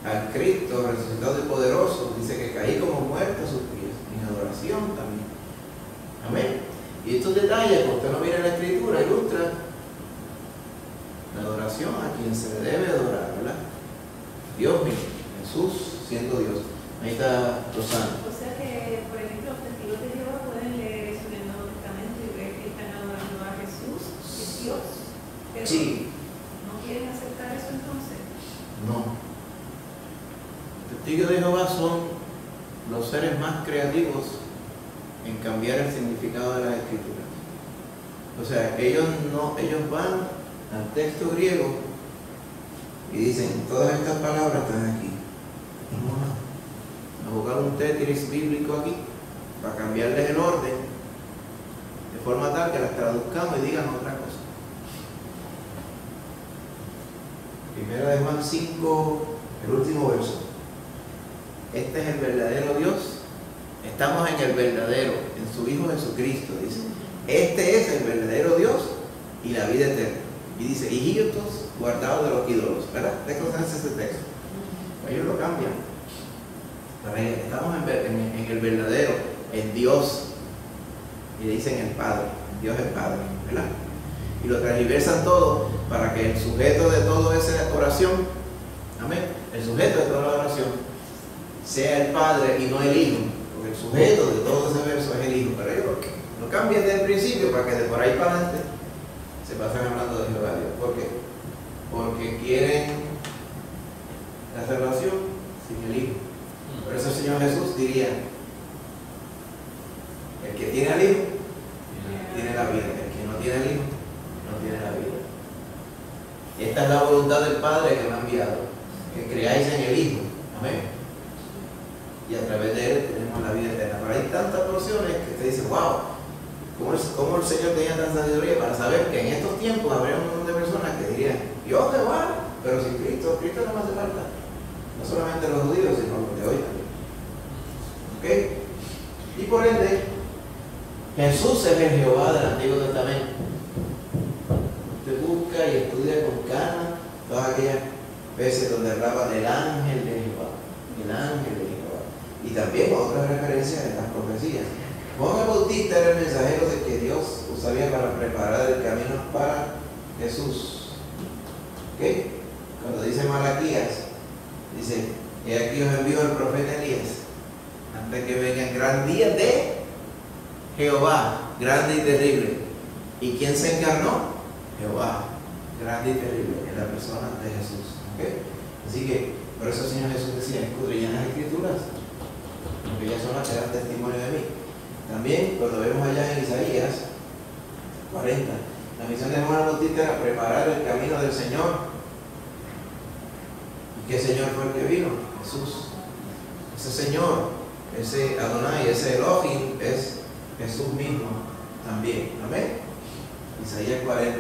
al Cristo resucitado y poderoso, dice que caí como muerto a sus pies, en adoración también. Amén. Y estos detalles, como usted no mira en la Escritura, ilustra la adoración a quien se le debe adorar, ¿verdad? Dios mismo, Jesús siendo Dios. Ahí está Rosana. O sea que, por ejemplo, los testigos de Jehová pueden leer eso en el Nuevo Testamento y ver que están adorando a Jesús, que es Dios. Pero Sí. ¿no quieren aceptar eso entonces? No. Los testigos de Jehová son los seres más creativos en cambiar el significado de las Escrituras. O sea, ellos van al texto griego y dicen: todas estas palabras están aquí. Vamos a buscar un tetris bíblico aquí para cambiarles el orden de forma tal que las traduzcamos y digan otra cosa. Primera de Juan 5, el último verso. Este es el verdadero Dios. Estamos en el verdadero, en su Hijo Jesucristo, dice. Este es el verdadero Dios y la vida eterna. Y dice: hijitos guardados de los ídolos, ¿verdad? ¿De qué es ese texto? Ellos lo cambian. Estamos en el verdadero, en Dios. Y dicen el Padre, Dios es Padre, ¿verdad? Y lo transversan todo para que el sujeto de toda esa oración, amén, el sujeto de toda la oración sea el Padre y no el Hijo, porque el sujeto de todo ese verso es el Hijo. Pero ellos lo cambian desde el principio para que de por ahí para adelante se pasen hablando de Jehová Dios. ¿Por qué? Porque quieren la salvación sin el Hijo. Por eso el Señor Jesús diría: el que tiene al Hijo tiene la vida, el que no tiene al Hijo no tiene la vida. Esta es la voluntad del Padre que me ha enviado, que creáis en el Hijo. Amén. Y a través de él tenemos la vida eterna. Pero hay tantas porciones que te dicen: wow, ¿cómo el Señor tenía tanta sabiduría para saber que en estos tiempos habría un montón de personas que dirían: yo Jehová, pero sin Cristo no me hace falta. No solamente los judíos, sino los de hoy también. ¿Ok? Y por ende, Jesús es el Jehová del Antiguo Testamento. Usted busca y estudia con calma todas aquellas veces donde hablaba del ángel de Jehová. El ángel de Jehová. Y también otras referencias en las profecías. Juan el Bautista era el mensajero de que Dios usaría para preparar el camino para Jesús. ¿Ok? Cuando dice Malaquías, dice: he aquí os envío el profeta Elías, antes que venga el gran día de Jehová, grande y terrible. ¿Y quién se encarnó? Jehová, grande y terrible, en la persona de Jesús. ¿Okay? Así que, por eso el Señor Jesús decía: escudriñad las Escrituras, porque ellas son las que dan testimonio de mí. También, cuando vemos allá en Isaías 40, la misión de Juan el Bautista era preparar el camino del Señor. ¿Y qué Señor fue el que vino? Jesús. Ese Señor, ese Adonai, ese Elohim es Jesús mismo también. Amén. Isaías 40.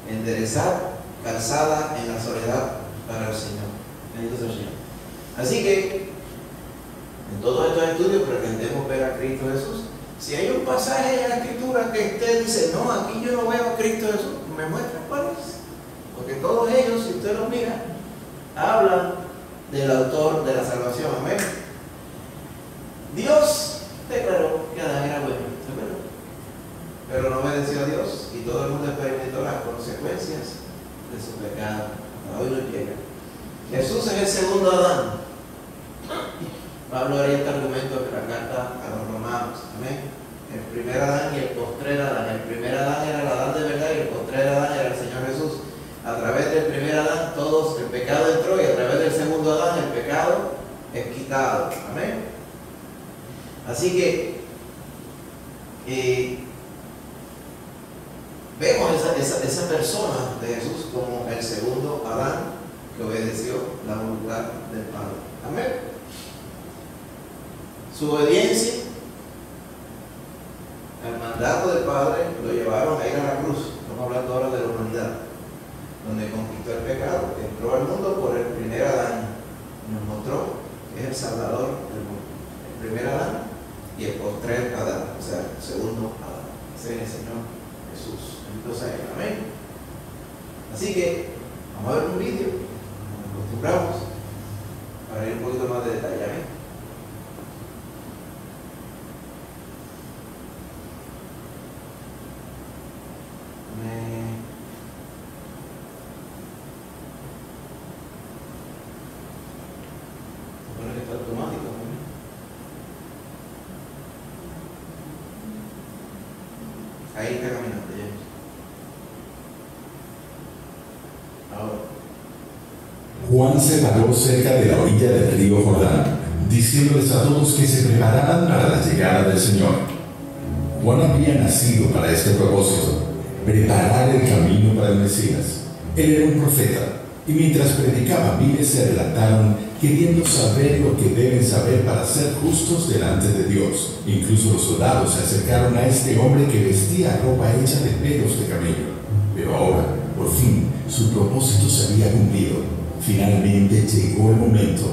Enderezar calzada en la soledad para el Señor. Bendito sea el Señor. Así que en todos estos estudios pretendemos ver a Cristo Jesús. Si hay un pasaje en la Escritura que usted dice: no, aquí yo no veo a Cristo Jesús, me muestra cuál es. porque todos ellos, si usted los mira, hablan del autor de la salvación. Amén. Dios declaró que Adán era bueno, ¿verdad? Pero no obedeció a Dios y todo el mundo experimentó las consecuencias de su pecado. Hoy nos llega. Jesús es el segundo Adán. Pablo haría este argumento en la carta a los romanos. Amén. El primer Adán y el postrer Adán. El primer Adán era el Adán de verdad y el postrer Adán era el Señor Jesús. A través del primer Adán todos el pecado entró y a través del segundo Adán el pecado es quitado. Amén. Así que vemos esa persona de Jesús como el segundo Adán que obedeció la voluntad del Padre. Amén. Su obediencia al mandato del Padre lo llevaron a ir a la cruz. Estamos hablando ahora de la humanidad, donde conquistó el pecado, entró al mundo por el primer Adán. Nos mostró que es el Salvador del mundo. El primer Adán y el postrer Adán, o sea, el segundo Adán. Ese es el Señor Jesús. Entonces, amén. Así que vamos a ver un vídeo, nos acostumbramos, para ir un poquito más de detalle. Amén. Supone que está automático. Ahí está caminando ya. Ahora. Juan se paró cerca de la orilla del río Jordán, diciéndoles a todos que se prepararan para la llegada del Señor. Juan había nacido para este propósito, preparar el camino para el Mesías. Él era un profeta, y mientras predicaba, miles se relataron queriendo saber lo que deben saber para ser justos delante de Dios. Incluso los soldados se acercaron a este hombre que vestía ropa hecha de pelos de camello. Pero ahora, por fin, su propósito se había cumplido. Finalmente llegó el momento.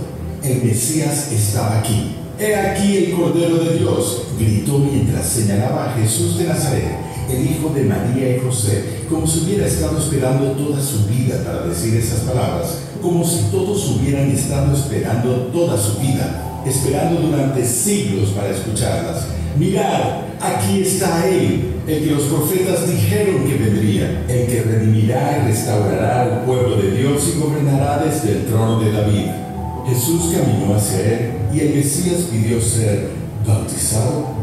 El Mesías estaba aquí. ¡He aquí el Cordero de Dios!, gritó mientras señalaba a Jesús de Nazaret, el hijo de María y José, como si hubiera estado esperando toda su vida para decir esas palabras, como si todos hubieran estado esperando toda su vida, esperando durante siglos para escucharlas. Mirad, aquí está Él, el que los profetas dijeron que vendría, el que redimirá y restaurará al pueblo de Dios y gobernará desde el trono de David. Jesús caminó hacia Él y el Mesías pidió ser bautizado.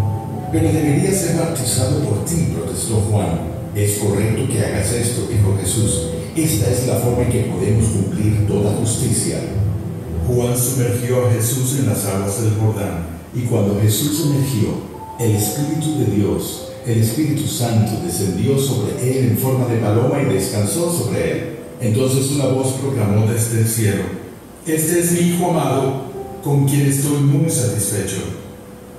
Pero debería ser bautizado por ti, protestó Juan. Es correcto que hagas esto, dijo Jesús. Esta es la forma en que podemos cumplir toda justicia. Juan sumergió a Jesús en las aguas del Jordán, y cuando Jesús emergió, el Espíritu de Dios, el Espíritu Santo, descendió sobre él en forma de paloma y descansó sobre él. Entonces una voz proclamó desde el cielo: Este es mi Hijo amado, con quien estoy muy satisfecho.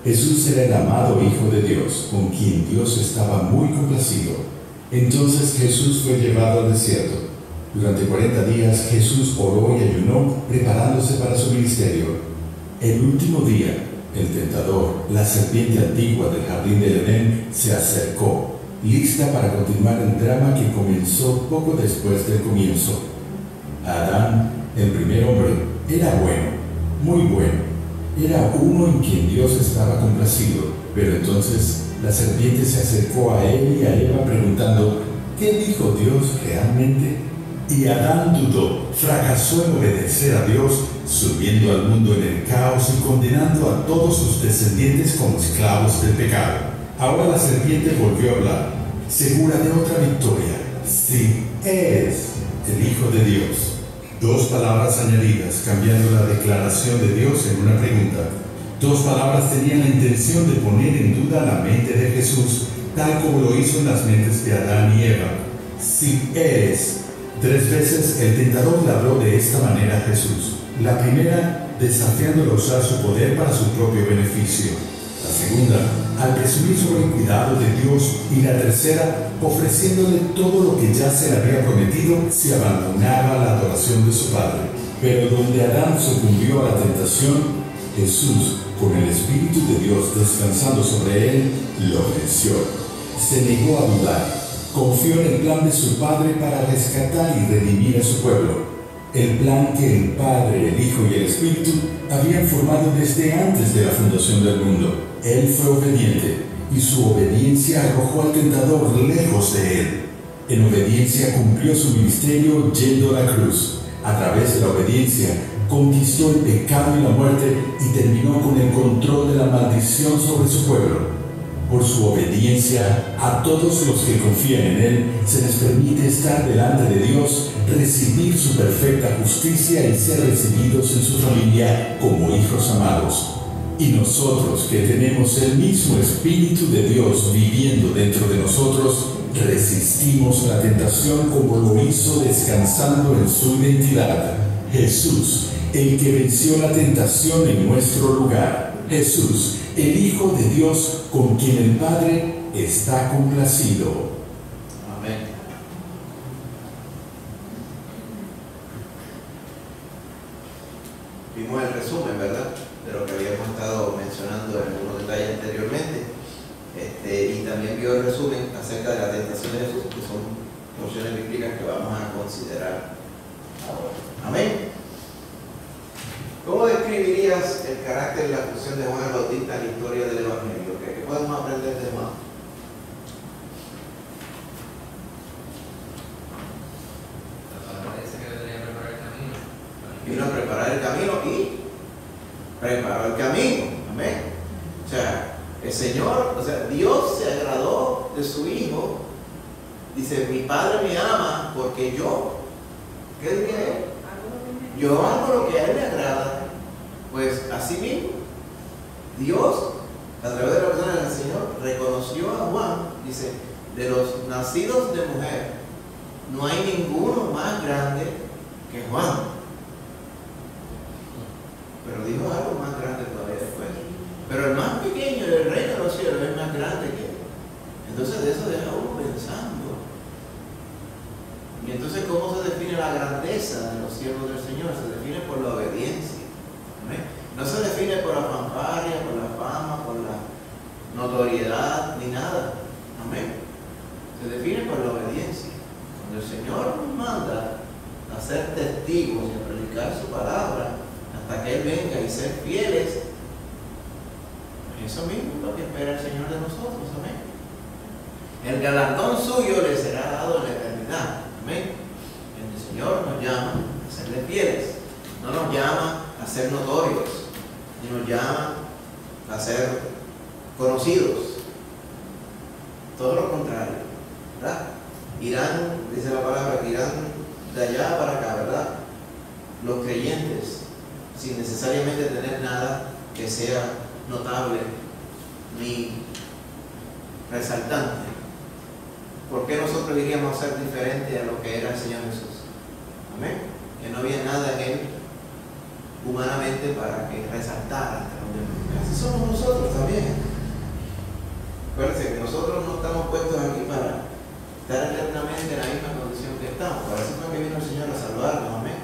Jesús era el amado Hijo de Dios, con quien Dios estaba muy complacido. Entonces Jesús fue llevado al desierto. Durante 40 días Jesús oró y ayunó, preparándose para su ministerio. El último día, el tentador, la serpiente antigua del jardín del Edén, se acercó, lista para continuar el drama que comenzó poco después del comienzo. Adán, el primer hombre, era bueno, muy bueno. Era uno en quien Dios estaba complacido, pero entonces la serpiente se acercó a él y a Eva preguntando: ¿qué dijo Dios realmente? Y Adán dudó, fracasó en obedecer a Dios, subiendo al mundo en el caos y condenando a todos sus descendientes como esclavos del pecado. Ahora la serpiente volvió a hablar, segura de otra victoria. Sí, es el Hijo de Dios. Dos palabras añadidas, cambiando la declaración de Dios en una pregunta. Dos palabras tenían la intención de poner en duda la mente de Jesús, tal como lo hizo en las mentes de Adán y Eva. Sí es. 3 veces el tentador le habló de esta manera a Jesús. La primera, desafiándolo a usar su poder para su propio beneficio. La segunda, al presumir sobre el cuidado de Dios. Y la tercera, ofreciéndole todo lo que ya se le había prometido si abandonaba la adoración de su padre. Pero donde Adán sucumbió a la tentación, Jesús, con el Espíritu de Dios descansando sobre él, lo venció. Se negó a dudar. confió en el plan de su Padre para rescatar y redimir a su pueblo. El plan que el Padre, el Hijo y el Espíritu habían formado desde antes de la fundación del mundo. Él fue obediente y su obediencia arrojó al tentador lejos de él. En obediencia cumplió su ministerio yendo a la cruz. A través de la obediencia conquistó el pecado y la muerte y terminó con el control de la maldición sobre su pueblo. Por su obediencia, a todos los que confían en Él se les permite estar delante de Dios, recibir su perfecta justicia y ser recibidos en su familia como hijos amados. Y nosotros, que tenemos el mismo Espíritu de Dios viviendo dentro de nosotros, resistimos la tentación como lo hizo descansando en su identidad. Jesús, el que venció la tentación en nuestro lugar. Jesús, el Hijo de Dios, con quien el Padre está complacido. Amén. Vimos el resumen, ¿verdad?, de lo que habíamos estado mencionando en algunos detalles anteriormente. Y también vio el resumen acerca de la tentación de Jesús, que son porciones bíblicas que vamos a considerar ahora. Amén. ¿Cómo describirías el carácter y la función de Juan el Bautista en la historia del Evangelio? ¿Qué podemos aprender de Juan? La palabra dice que debería preparar el camino. Vino a preparar el camino y preparó el camino. Amén. O sea, el Señor, Dios se agradó de su Hijo. Dice, mi Padre me ama porque yo, ¿qué diría él? Yo hago lo que a Él le agrada. Pues así mismo, Dios, a través de la persona del Señor, reconoció a Juan. Dice, de los nacidos de mujer, no hay ninguno más grande que Juan. Pero dijo algo más grande todavía después. Pero el más pequeño del reino de los cielos es más grande que Él. Entonces de eso deja uno pensando. Y entonces, ¿cómo se define la grandeza de los siervos del Señor? Se define por la obediencia. ¿Amén? No se define por la fanfarria, por la fama, por la notoriedad, ni nada. Amén. Se define por la obediencia. Cuando el Señor nos manda a ser testigos y a predicar su palabra, hasta que Él venga y ser fieles, eso mismo es lo que espera el Señor de nosotros. Amén. El galardón suyo le será dado en la eternidad. Amén. El Señor nos llama a serle fieles. No nos llama a ser notorios, ni nos llama a ser conocidos. Todo lo contrario, ¿verdad? Irán, dice la palabra, que irán de allá para acá, ¿verdad? Los creyentes, sin necesariamente tener nada que sea notable ni resaltante. ¿Por qué nosotros iríamos a ser diferentes a lo que era el Señor Jesús? Amén. Que no había nada en Él humanamente para que resaltara ante los demás. Así somos nosotros también. Acuérdense que nosotros no estamos puestos aquí para estar eternamente en la misma condición que estamos. Para eso fue que vino el Señor a salvarnos. Amén.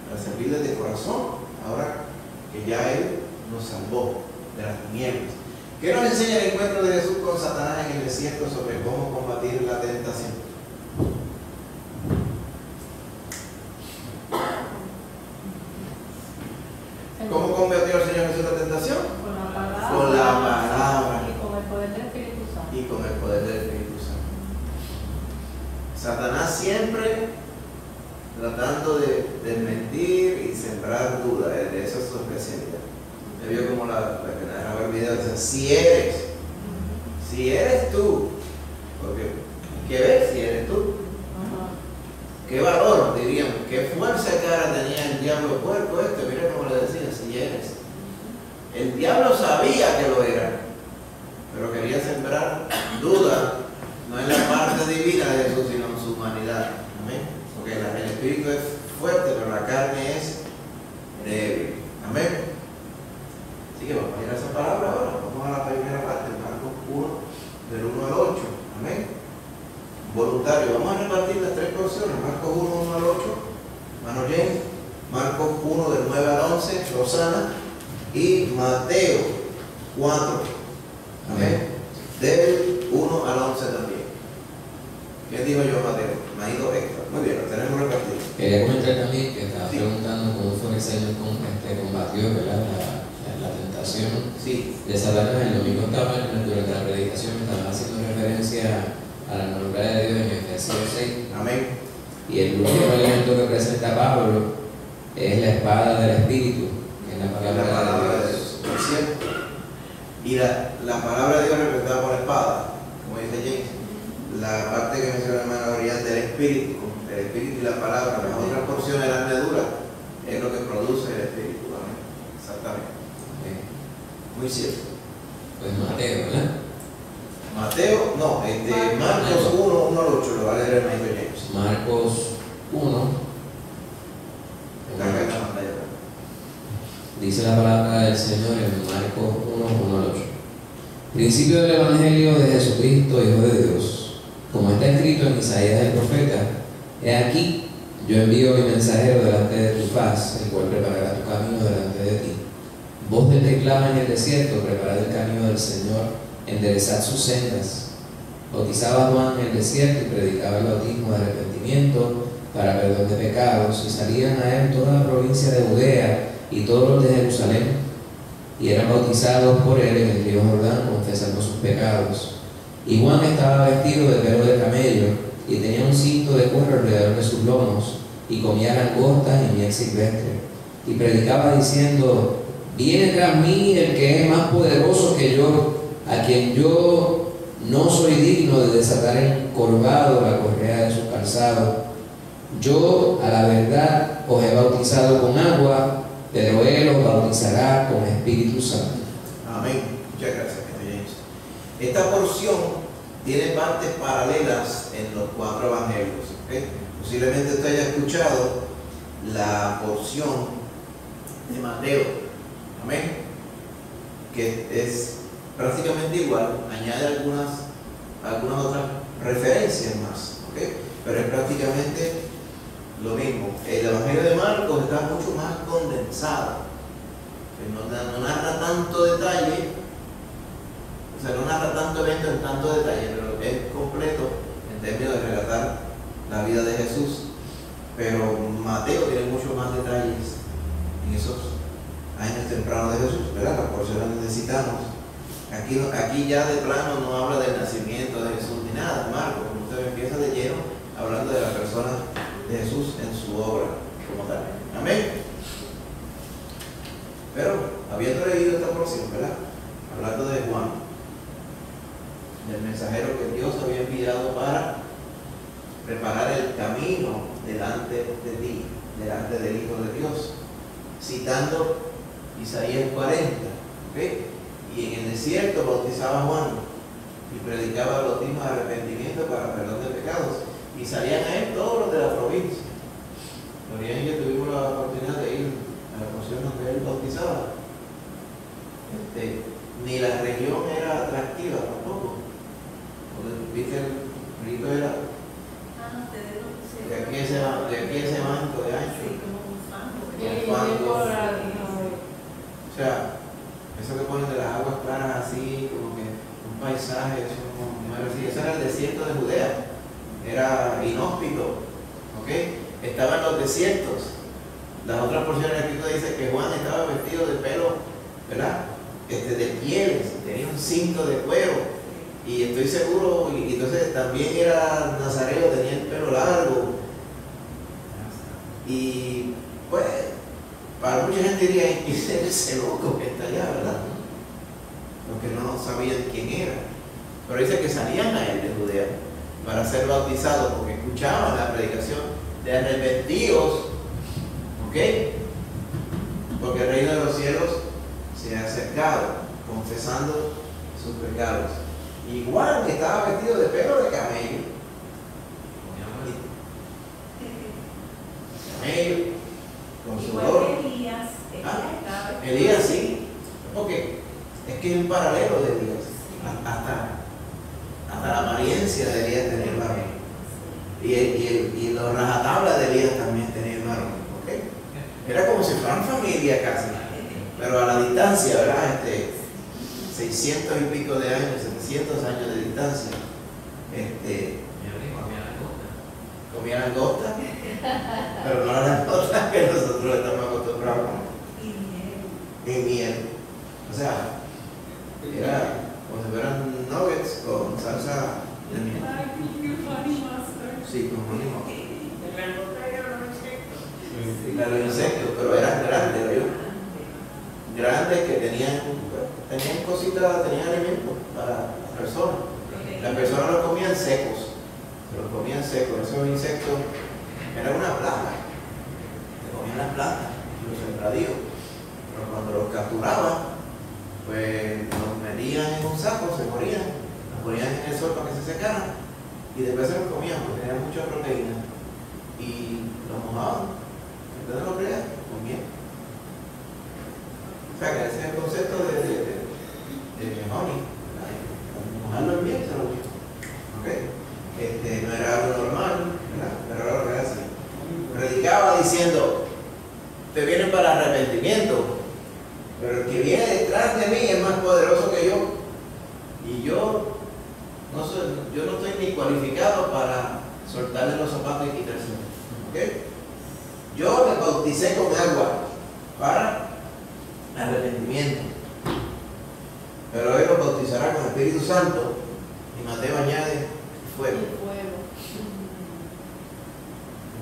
Para servirle de corazón. Ahora que ya Él nos salvó de las tinieblas. ¿Qué nos enseña el encuentro de Jesús con Satanás en el desierto sobre cómo combatir la tentación? ¿Cómo combatió el Señor Jesús la tentación? Con la palabra. Con la palabra. Y con el poder del Espíritu Santo. Y con el poder del Espíritu Santo. Satanás siempre tratando de desmentir y sembrar dudas. De eso es su especialidad. Me vio como la que me dejaba el video, dice, si eres tú, porque hay que ver si eres tú. ¿Qué valor, diríamos? ¿Qué fuerza de cara tenía el diablo puerco este? Mira cómo le decía, si eres. El diablo sabía que lo era, pero quería sembrar duda, no en la parte divina de Jesús, sino en su humanidad. Amén. Porque el espíritu es fuerte, pero la carne es débil. Amén. Así que vamos a ir a esa palabra ahora. Vamos a la primera parte, Marcos 1, del 1 al 8. Amén. Voluntario. Vamos a repartir las tres porciones. Marcos 1, 1 al 8. Mano Jane. Marcos 1, del 9 al 11. Rosana. Y Mateo 4. Amén. Del 1 al 11 también. ¿Quién quería comentar también que estaba Sí. preguntando cómo fue que el Señor combatió, ¿verdad? La tentación Sí, de Satanás. El domingo estaba, durante la predicación, estaba haciendo referencia a la armadura de Dios en Efesios 6. amén. Y el último elemento que presenta Pablo es la espada del Espíritu, que es la La palabra palabra de de Dios. Dios, por cierto. Y la palabra de Dios representada por la espada, como dice James, la parte que menciona la hermana brillante, el espíritu y la palabra, las otras porciones de la armadura, es lo que produce el espíritu. Amén. Exactamente. Muy cierto. Pues Mateo, ¿verdad? Mateo, no, Marcos 1, 1 al 8, lo va a leer el maestro James. Marcos 1. Está acá en la pantalla. Dice la palabra del Señor en Marcos 1, 1 al 8. Principio del Evangelio de Jesucristo, Hijo de Dios. Como está escrito en Isaías el profeta, he aquí, yo envío mi mensajero delante de tu faz, el cual preparará tu camino delante de ti. Voz del que clama en el desierto, preparad el camino del Señor, enderezad sus sendas. Bautizaba Juan en el desierto y predicaba el bautismo de arrepentimiento para perdón de pecados, y salían a él toda la provincia de Judea y todos los de Jerusalén, y eran bautizados por él en el río Jordán, confesando sus pecados. Y Juan estaba vestido de pelo de camello, y tenía un cinto de cuero alrededor de sus lomos, y comía langostas y miel silvestre, y predicaba diciendo: viene tras mí el que es más poderoso que yo, a quien yo no soy digno de desatar encorvado la correa de su calzado. Yo, a la verdad, os he bautizado con agua, pero él os bautizará con Espíritu Santo. Amén. Muchas gracias, James. Esta porción tiene partes paralelas en los 4 evangelios. ¿Okay? Posiblemente usted haya escuchado la porción de Mateo. Amén. Que es prácticamente igual, añade algunas otras referencias más. ¿Okay? Pero es prácticamente lo mismo. El Evangelio de Marcos está mucho más condensado. No narra tanto detalle, o sea, no narra tanto evento en tanto detalle, pero es completo en términos de relatar la vida de Jesús. Pero Mateo tiene mucho más detalles en esos años tempranos de Jesús, ¿verdad? Las porciones necesitamos. Aquí ya de plano no habla del nacimiento de Jesús ni nada. Marcos, como usted empieza de lleno hablando de la persona de Jesús en su obra como tal. Amén. Pero habiendo leído esta porción, ¿verdad? Hablando de Juan, del mensajero que Dios había enviado para preparar el camino delante de ti, delante del Hijo de Dios, citando Isaías 40, ¿okay? Y en el desierto bautizaba a Juan y predicaba el bautismo de arrepentimiento para perdón de pecados, y salían a él todos los de la provincia. Gloria y yo tuvimos la oportunidad de ir a la porción donde él bautizaba. Ni la región era atractiva tampoco, porque viste el rito era de aquí a ese banco de ancho. Sí, como un fango. O sea, eso que ponen de las aguas claras así, como que un paisaje, eso no era así. Eso era el desierto de Judea, era inhóspito, ¿ok? Estaba en los desiertos. Las otras porciones del escrito dice que Juan estaba vestido de pelo, ¿verdad? De pieles, tenía un cinto de cuero, y estoy seguro, y entonces también era nazareo, tenía el pelo largo, y pues para mucha gente diría: ¿quién es ese loco que está allá, verdad? Porque no sabían quién era. Pero dice que salían a él de Judea para ser bautizados, porque escuchaban la predicación de arrepentidos, ¿ok? Porque el reino de los cielos se ha acercado, confesando sus pecados. Y Juan estaba vestido de pelo de camello. Camello, con sudor. Elías sí, porque es que es un paralelo de Elías. Hasta la apariencia de Elías tenía el varón. Y la rajatabla de Elías también tenía el varón. ¿Okay? Era como si fueran familia casi, pero a la distancia, ¿verdad? 600 y pico de años, 700 años de distancia. Comía langosta. pero no las notas que nosotros estamos acostumbrados a comer. Y miel. O sea, era como si fueran nuggets con salsa de miel. Sí, con honey mustard. Los insectos, pero eran grandes, grandes que tenían cositas, tenían alimentos para las personas. Las personas los comían secos, esos insectos eran una plaga, se comían las plantas, los sembradíos, pero cuando los capturaban, pues los metían en un saco, se morían, los ponían en el sol para que se secaran y después se los comían porque tenían mucha proteína y los mojaban. Entonces lo crean con miel. O sea que ese es el concepto de honey. Mojarlo en miel se lo mismo. ¿Okay? No era algo normal, ¿verdad? Pero era lo que hacía. Predicaba diciendo, te vienen para arrepentimiento, pero el que viene detrás de mí es más poderoso que yo. Y yo no estoy ni cualificado para soltarle los zapatos y quitárselo. ¿Okay? Yo me bauticé con agua para arrepentimiento, pero él los bautizará con el Espíritu Santo. Y Mateo añade fuego.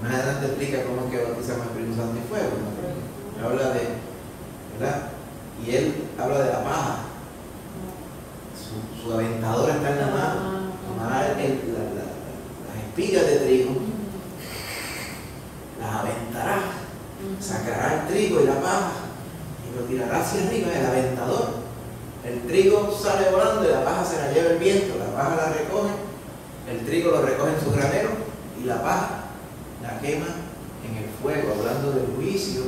Más adelante explica cómo es que bautiza con el Espíritu Santo y fuego. Habla de, ¿verdad? Y él habla de la paja. Su aventador está en la mano. Tomará las espigas de trigo, las aventará, sacará el trigo y la paja y lo tirará hacia arriba, el aventador. El trigo sale volando y la paja se la lleva el viento, la paja la recoge, el trigo lo recoge en su granero y la paja la quema en el fuego, hablando del juicio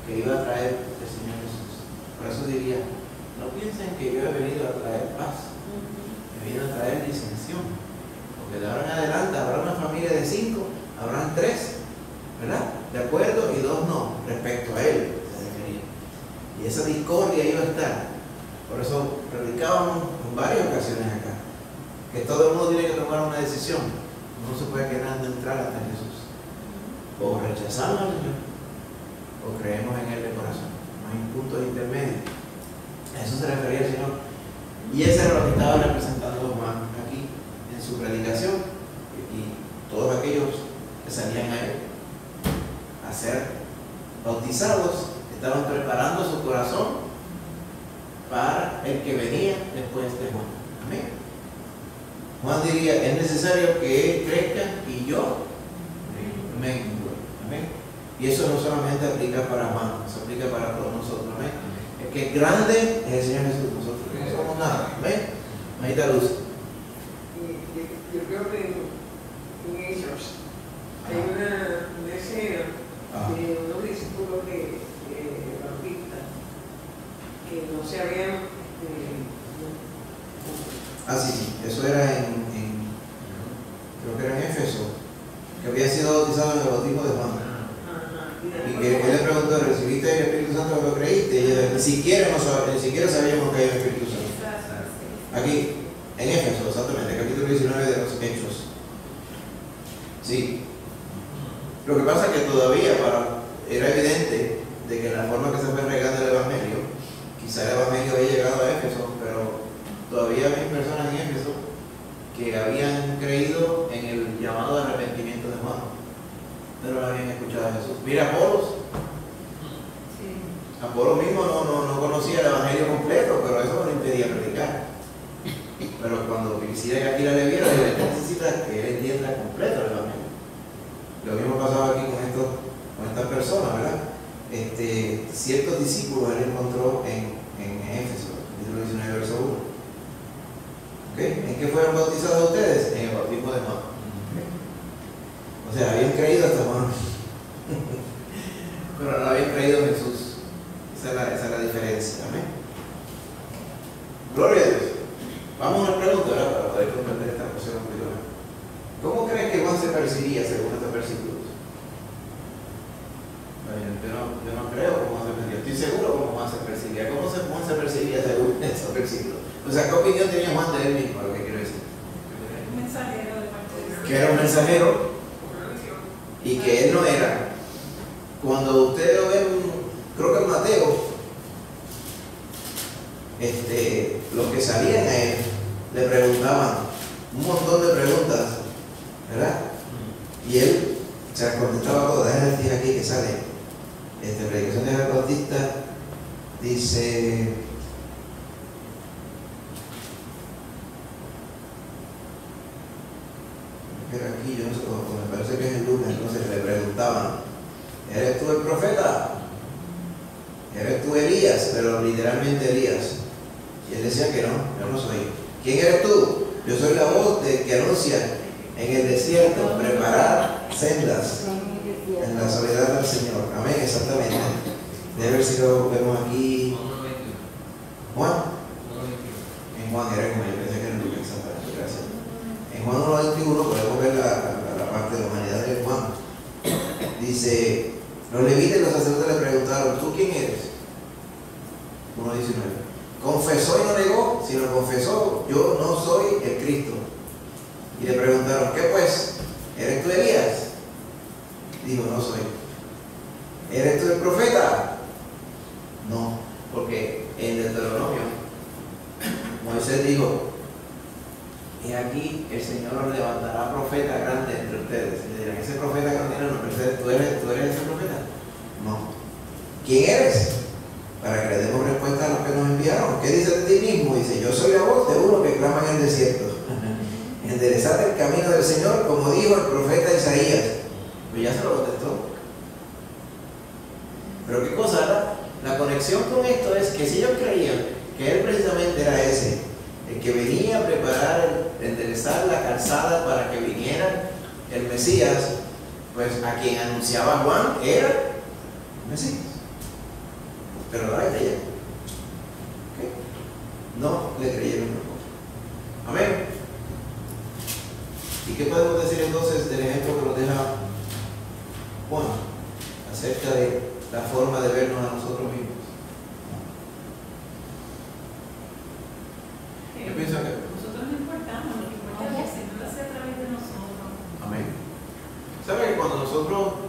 que iba a traer el Señor Jesús. Por eso diría, no piensen que yo he venido a traer paz, he venido a traer disensión, porque de ahora en adelante habrá una familia de 5, habrán 3, ¿verdad? De acuerdo, y 2 no, respecto a él. Y esa discordia iba a estar. Por eso predicábamos en varias ocasiones acá, que todo el mundo tiene que tomar una decisión. No se puede quedar de entrar hasta Jesús. O rechazamos al Señor, o creemos en Él de corazón. No hay puntos intermedios. A eso se refería el Señor. Y ese era lo que estaba representando Juan aquí en su predicación. Y todos aquellos que salían a Él a ser bautizados estaban preparando su corazón para el que venía después de Juan. Amén. Juan diría, es necesario que Él crezca y yo mengue. Amén. Y eso no solamente aplica para Juan, eso aplica para todos nosotros. Amén. El que es grande es el Señor Jesús. Nosotros no somos nada. Amén. Ahí está luz. Yo creo que en Hechos hay una escena de unos discípulos de Bautista que no se habían sí, eso era creo que era en Éfeso, que había sido bautizado en el bautismo de Juan. Y que él le preguntó, ¿recibiste el Espíritu Santo cuando creíste? Y ellos, ni siquiera sabíamos que era el Espíritu Santo. Aquí, en Éfeso, exactamente, capítulo 19 de los Hechos. Sí. Lo que pasa es que todavía era evidente de que la forma que se fue regando el Evangelio, quizá el Evangelio había llegado a Éfeso, pero todavía había personas en Éfeso que habían creído en el llamado de arrepentimiento de Juan, pero no habían escuchado a Jesús. Mira, Apolo mismo no conocía el Evangelio completo, pero eso no le impedía predicar. Pero cuando quisiera que aquí la le viera, él necesita que él entienda completo el Evangelio. Lo mismo pasaba aquí con estas personas, ¿verdad? Ciertos discípulos él encontró en Éfeso, capítulo 19, verso 1. ¿Okay? ¿En qué fueron bautizados ustedes? En el bautismo de Juan. ¿Okay? O sea, habían creído hasta Juan, pero no habían creído en Jesús. Esa es la diferencia. Amén. Gloria a Dios. Vamos a una pregunta, ¿verdad? Para poder comprender esta porción un poquito más. ¿Cómo crees que Juan se percibía según estos versículos? Yo no creo cómo se percibía. Estoy seguro cómo Juan se percibía. ¿Cómo Juan se percibía según estos versículos? O sea, ¿qué opinión tenía Juan de él mismo? Lo que quiero decir. Un mensajero de parte de Dios. Que era un mensajero y que él no era. Cuando ustedes lo ven, creo que en Mateo, los que salían a él le preguntaban un montón de preguntas, ¿verdad? Y él se las contestaba todas. Déjenme decir aquí que sale Predicación de Juan Bautista, dice, pero aquí yo no sé, me parece que es en Lucas. Entonces le preguntaban, ¿eres tú el profeta? ¿Eres tú Elías? Pero literalmente Elías. Y él decía que no, yo no soy. ¿Quién eres tú? Yo soy la voz que anuncia en el desierto, preparar sendas en la soledad del Señor. Amén, exactamente. Debe ver si lo vemos aquí. Juan. En Juan era como yo pensé que era en Lucas, exactamente, gracias. En Juan 1:21 podemos ver la parte de la humanidad de Juan. Dice, los levitas y los sacerdotes le preguntaron, ¿tú quién eres? 1:19. Confesó y no negó, sino confesó, yo no soy el Cristo. Y le preguntaron, ¿qué pues? ¿Eres tú Elías? Dijo, no soy. ¿Eres tú el profeta? No, porque en Deuteronomio Moisés dijo, y aquí el Señor os levantará profeta grande entre ustedes. Y le dirán, ese profeta que no tiene nombre, ¿tú eres ese profeta? No. ¿Quién eres? Para que le demos respuesta a los que nos enviaron. ¿Qué dice de ti mismo? Dice, yo soy la voz de uno que clama en el desierto. Enderezad el camino del Señor, como dijo el profeta Isaías. Pues ya se lo contestó. Pero qué cosa, ¿verdad? La conexión con esto es que si ellos creían que él precisamente era ese, el que venía a preparar, enderezar la calzada para que viniera el Mesías, pues a quien anunciaba Juan era el Mesías. Pero no le creyeron. ¿Okay? No le creyeron. Amén. ¿Y qué podemos decir entonces del ejemplo que nos deja Juan acerca de la forma de vernos a nosotros mismos? Yo pienso que nosotros no importamos, lo que importa es que el Señor lo hace a través de nosotros. amén. ¿Sabe que cuando nosotros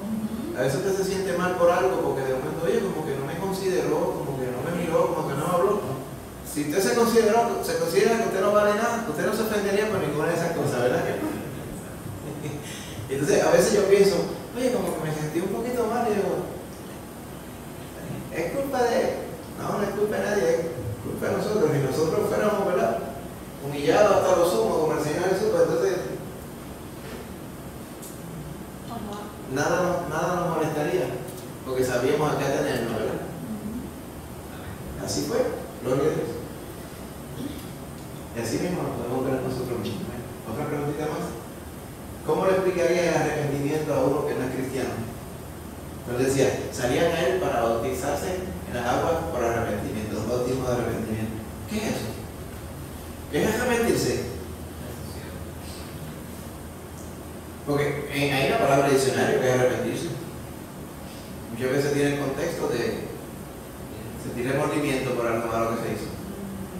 a veces usted se siente mal por algo porque de momento, oye, como que no me consideró, como que no me miró, como que no me habló? Si usted se considera que usted no vale nada, usted no se ofendería por ninguna de esas cosas, ¿verdad que no? Entonces a veces yo pienso, oye, como que me sentí un poquito mal y digo, es culpa de él. No es culpa de nadie, es culpa de nosotros. Si nosotros fuéramos, ¿verdad?, humillados hasta lo sumo como el Señor Jesús, pues entonces nada nos molestaría, porque sabíamos a qué atenernos, ¿verdad? Así fue, gloria a Dios. Y así mismo nos podemos ver nosotros mismos. Otra preguntita más. ¿Cómo le explicaría el arrepentimiento a uno que no es cristiano? Entonces decía, salían a él para bautizarse en las aguas por arrepentimiento, un bautismo de arrepentimiento. ¿Qué es eso? ¿Qué es arrepentirse? Porque hay una palabra de diccionario que es arrepentirse. Muchas veces tiene el contexto de sentir remordimiento por algo malo que se hizo.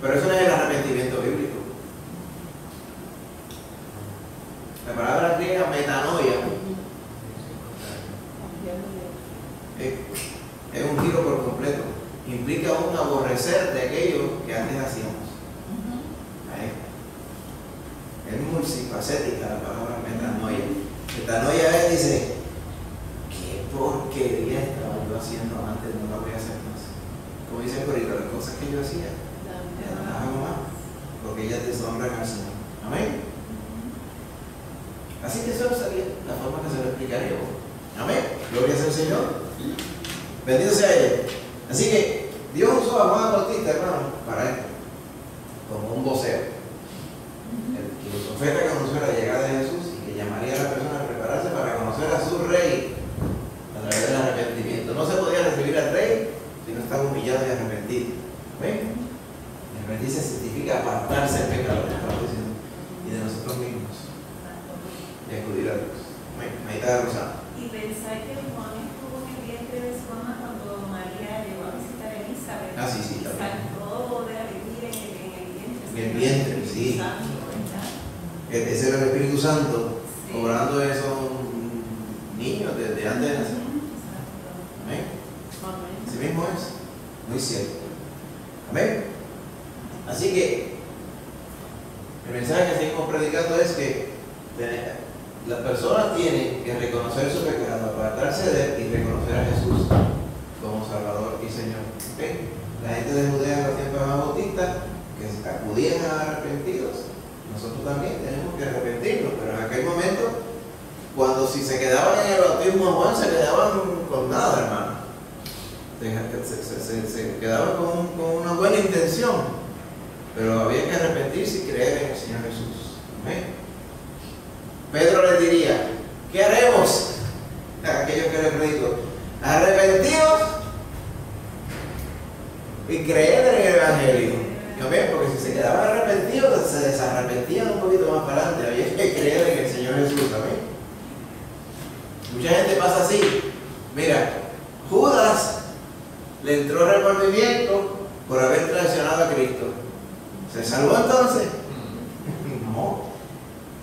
Pero eso no es el arrepentimiento bíblico. La palabra griega metanoia es un giro por completo. Implica un aborrecer de aquello que antes hacíamos. Es multifacética la palabra metanoia. Metanoia es, dice, qué porquería estaba yo haciendo antes, no la voy a hacer más. Como dice el corito, las cosas que yo hacía, ya no las hago más, porque ellas deshonran al Señor. Amén. Así que eso sería la forma que se lo explicaría. Amén. Gloria sea al Señor. Bendito sea Él. Así que Dios usó a Juan Bautista, hermano, para esto, como un vocero. El profeta que anunció la llegada de Jesús y que llamaría a la persona a prepararse para conocer a su rey a través del arrepentimiento. No se podía recibir al rey si no estaba humillado y arrepentido. ¿Ven? Arrepentirse significa apartarse del pecado, y de nosotros mismos, y acudir a Dios. Ahí está Rosana. Y pensar que Juan estuvo en el vientre de su mamá cuando María llegó a visitar a Elizabeth. Ah, sí, sí, también. Saltó de alegría en el vientre. En el vientre, sí. Ese era el Espíritu Santo, Sí. obrando esos niños desde antes de nacer. Amén. Así mismo es. Muy cierto. Amén. Así que el mensaje que seguimos predicando es que las personas tienen que reconocer su pecado, apartarse de él y reconocer a Jesús como Salvador y Señor. ¿Okay? La gente de Judea en los tiempos más bautistas que acudían a arrepentidos, nosotros también tenemos que arrepentirnos, pero en aquel momento, cuando si se quedaban en el bautismo de Juan, se quedaban con nada, hermano. Se quedaban con una buena intención, pero había que arrepentirse y creer en el Señor Jesús. Amén. Pedro les diría, ¿qué haremos? A aquellos que les predico, arrepentidos y creer en el Evangelio. Amén, porque si se quedaban arrepentidos, se desarrepentían un poquito más para adelante. Había que creer en el Señor Jesús. Amén. Mucha gente pasa así. Mira, Judas le entró remordimiento por haber traicionado a Cristo. ¿Se salvó entonces? No,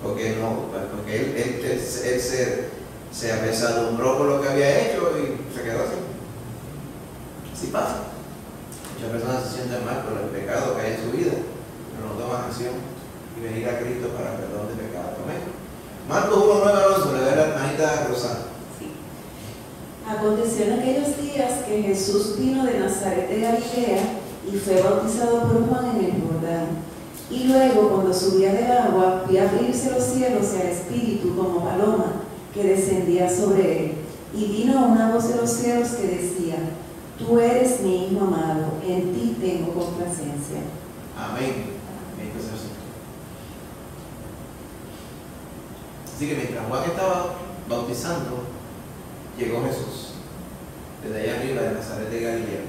porque él se apesadumbró por lo que había hecho y se quedó así. Así pasa. Muchas personas se sienten mal por el pecado que hay en su vida, pero no toman acción y venir a Cristo para el perdón de pecado. Amén. Marcos 1:9-11, le da la hermanita Rosana. Sí. Aconteció en aquellos días que Jesús vino de Nazaret de Galilea y fue bautizado por Juan en el Jordán. Y luego, cuando subía del agua, vio abrirse los cielos y al Espíritu como paloma que descendía sobre él. Y vino una voz de los cielos que decía: Tú eres mi Hijo amado, en ti tengo complacencia. Amén. Así que mientras Juan estaba bautizando, llegó Jesús desde allá arriba de Nazaret de Galilea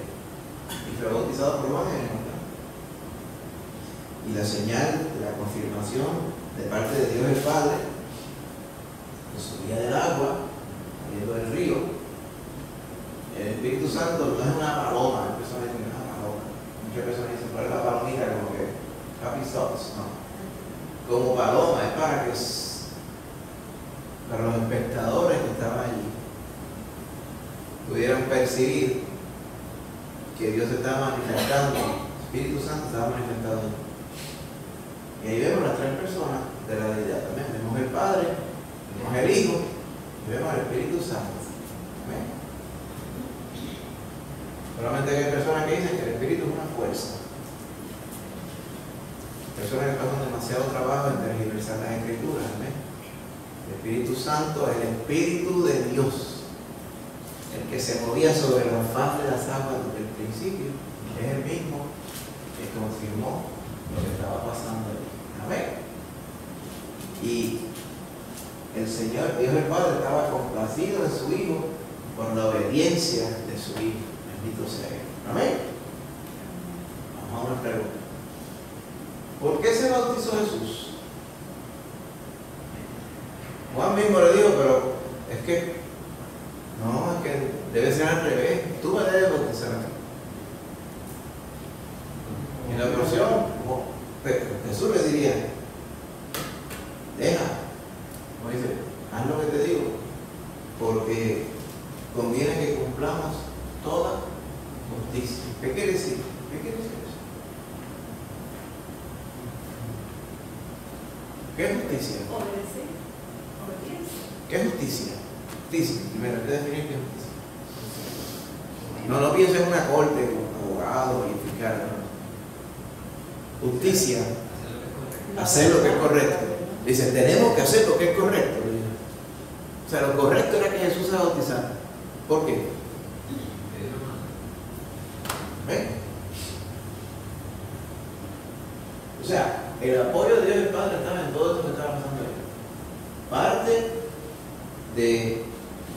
y fue bautizado por Juan en el Jordán. Y la señal de la confirmación de parte de Dios el Padre, que subía del agua, saliendo del río. El Espíritu Santo no es una paloma, hay personas dicen que es una paloma. Muchas personas dicen, ¿cuál es la palomita? Como que happy thoughts, no. Como paloma, es para los espectadores que estaban allí pudieran percibir que Dios estaba manifestando, el Espíritu Santo estaba manifestando. Y ahí vemos las tres personas de la deidad también. Vemos el Padre, vemos el Hijo y vemos el Espíritu Santo. Amén. Solamente hay personas que dicen que el Espíritu es una fuerza. Personas que pasan demasiado trabajo en tergiversar las Escrituras. Amén. El Espíritu Santo es el Espíritu de Dios, el que se movía sobre la faz de las aguas desde el principio, es el mismo que confirmó lo que estaba pasando ahí. Amén. Y el Señor, Dios el Padre, estaba complacido en su Hijo por la obediencia de su Hijo. Bendito sea Él. Amén. Vamos a una pregunta. ¿Por qué se bautizó Jesús? Juan mismo le dijo, pero es que debe ser al revés. Tú me debes bautizar a mí. En la porción, Jesús le diría, deja, como dice, haz lo que te digo, porque conviene que cumplamos toda justicia. ¿Qué quiere decir? ¿Qué quiere decir eso? ¿Qué es justicia? Obedecer. Obediencia. ¿Qué es justicia? Justicia, primero, ¿qué definir qué es justicia? No pienses en una corte con abogados y fiscales. No. Justicia, hacer lo que es correcto. Dice, tenemos que hacer lo que es correcto. O sea, lo correcto era que Jesús se bautizara. ¿Por qué? ¿Ven? O sea, el apoyo de Dios el Padre estaba en todo esto que estaba pasando ahí. Parte del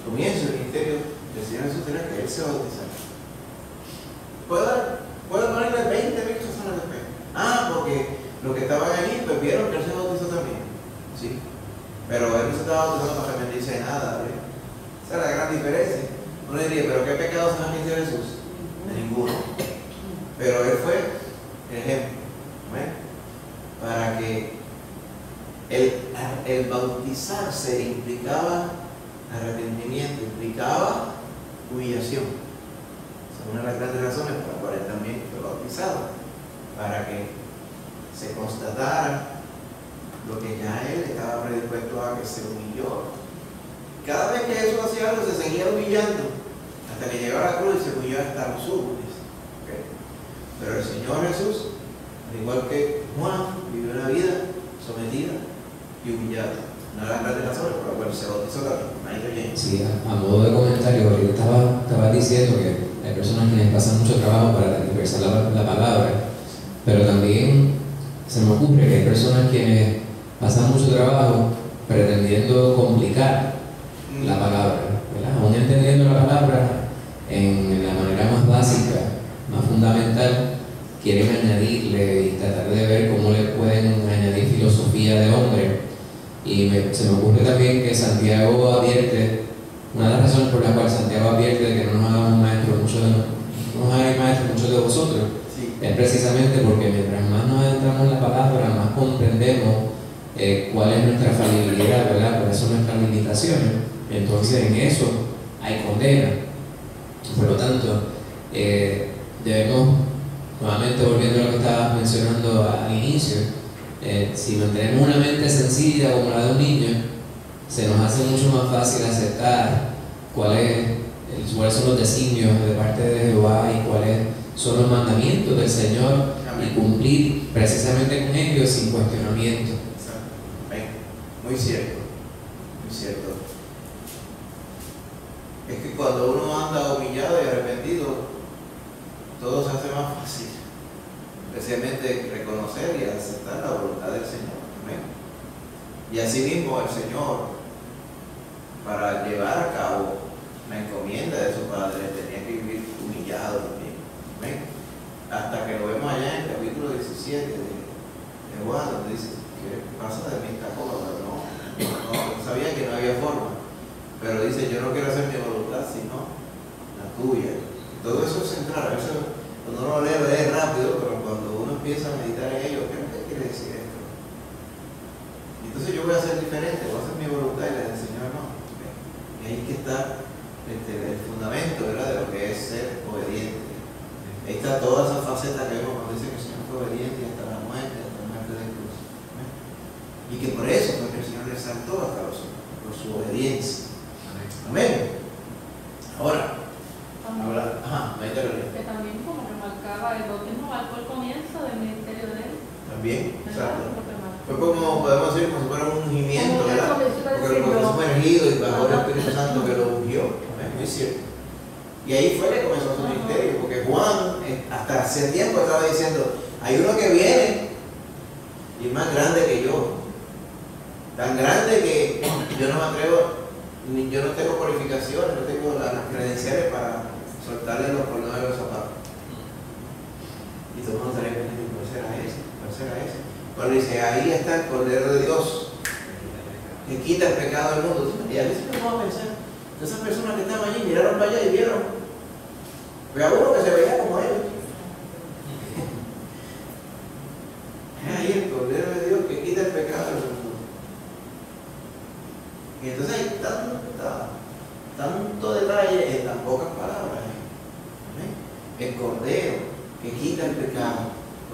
comienzo del ministerio del Señor Jesús era que Él se bautizara. Puedo ponerle 20.000 personas después. Porque los que estaban allí pues vieron que Él se bautizó también. ¿Sí? Pero Él no se estaba bautizando para que me dice nada. ¿Ve? Esa es la gran diferencia. Uno diría, ¿pero qué pecados se han hecho Jesús? De ninguno. Pero Él fue el ejemplo. ¿Ven? Para que el bautizarse implicaba arrepentimiento, humillación. Esa es una de las grandes razones por las cuales también fue bautizado, para que se constatara lo que ya él estaba predispuesto a, que se humilló. Cada vez que Jesús hacía algo se seguía humillando, hasta que llegó a la cruz y se humilló hasta los últimos. ¿Okay? Pero el Señor Jesús, al igual que Juan, vivió una vida sometida y humillada. Una de las grandes razones por las cuales se bautizó también. Sí, a modo de comentario, porque estaba diciendo que hay personas que pasan mucho trabajo para expresar la palabra, pero también se me ocurre que hay personas que pasan mucho trabajo pretendiendo complicar la palabra, ¿verdad? Aún entendiendo la palabra en la manera más básica, más fundamental, quieren añadirle y tratar de ver cómo le pueden añadir filosofía de hombre. Y se me ocurre también que Santiago advierte, una de las razones por las cuales Santiago advierte de que no nos hagamos maestros muchos de vosotros, Sí. es precisamente porque mientras más nos adentramos en la palabra, más comprendemos cuál es nuestra falibilidad, ¿verdad? Cuáles son nuestras limitaciones. Entonces en eso hay condena. Por lo tanto, debemos, nuevamente volviendo a lo que estabas mencionando al inicio, si mantenemos una mente sencilla como la de un niño, se nos hace mucho más fácil aceptar cuáles son los designios de parte de Jehová y cuáles son los mandamientos del Señor. Amén. Y cumplir precisamente con ellos sin cuestionamiento. Muy cierto, muy cierto. Es que cuando uno anda humillado y arrepentido, todo se hace más fácil. Especialmente reconocer y aceptar la voluntad del Señor. Amén. Y así mismo el Señor, para llevar a cabo la encomienda de su Padre, tenía que vivir humillado también. Amén. Hasta que lo vemos allá en el capítulo 17 de Juan, donde dice: ¿qué pasa de mí esta copa? No sabía que no había forma. Pero dice: yo no quiero hacer mi voluntad, sino la tuya. Todo eso es central. A veces cuando uno lo lee rápido, pero cuando uno empieza a meditar en ello, ¿qué quiere decir esto? Y entonces yo voy a hacer diferente, voy a hacer mi voluntad y la del Señor no. Y ahí que está el fundamento, ¿verdad?, de lo que es ser obediente. Ahí está toda esa faceta que vemos cuando dice que el Señor fue obediente hasta la muerte de cruz. Y que por eso fue que el Señor le exaltó hasta por su obediencia. Amén. Ahora, que también como remarcaba el bautismo marcó el comienzo del ministerio de él. También, exacto. Fue como, podemos decir, como si fuera un ungimiento, ¿verdad? Porque fue sumergido y bajo el Espíritu Santo que lo ungió. Muy cierto. Y ahí fue que comenzó su ministerio, porque Juan hasta hace tiempo estaba diciendo: hay uno que viene y es más grande que yo, tan grande que yo no me atrevo, yo no tengo cualificaciones, no tengo las credenciales para soltarle los cordones de los zapatos. Y todo el mundo estaría pensando: ¿cuál será ese? ¿Cuál será ese? Cuando dice: ahí está el Cordero de Dios que quita el pecado del mundo. Y a veces nos vamos a pensar: esas personas que estaban allí miraron para allá y vieron a uno que se veía como ellos. Es ahí el Cordero de Dios que quita el pecado del mundo. Y entonces hay tanto detalle en tan pocas palabras. El Cordero que quita el pecado,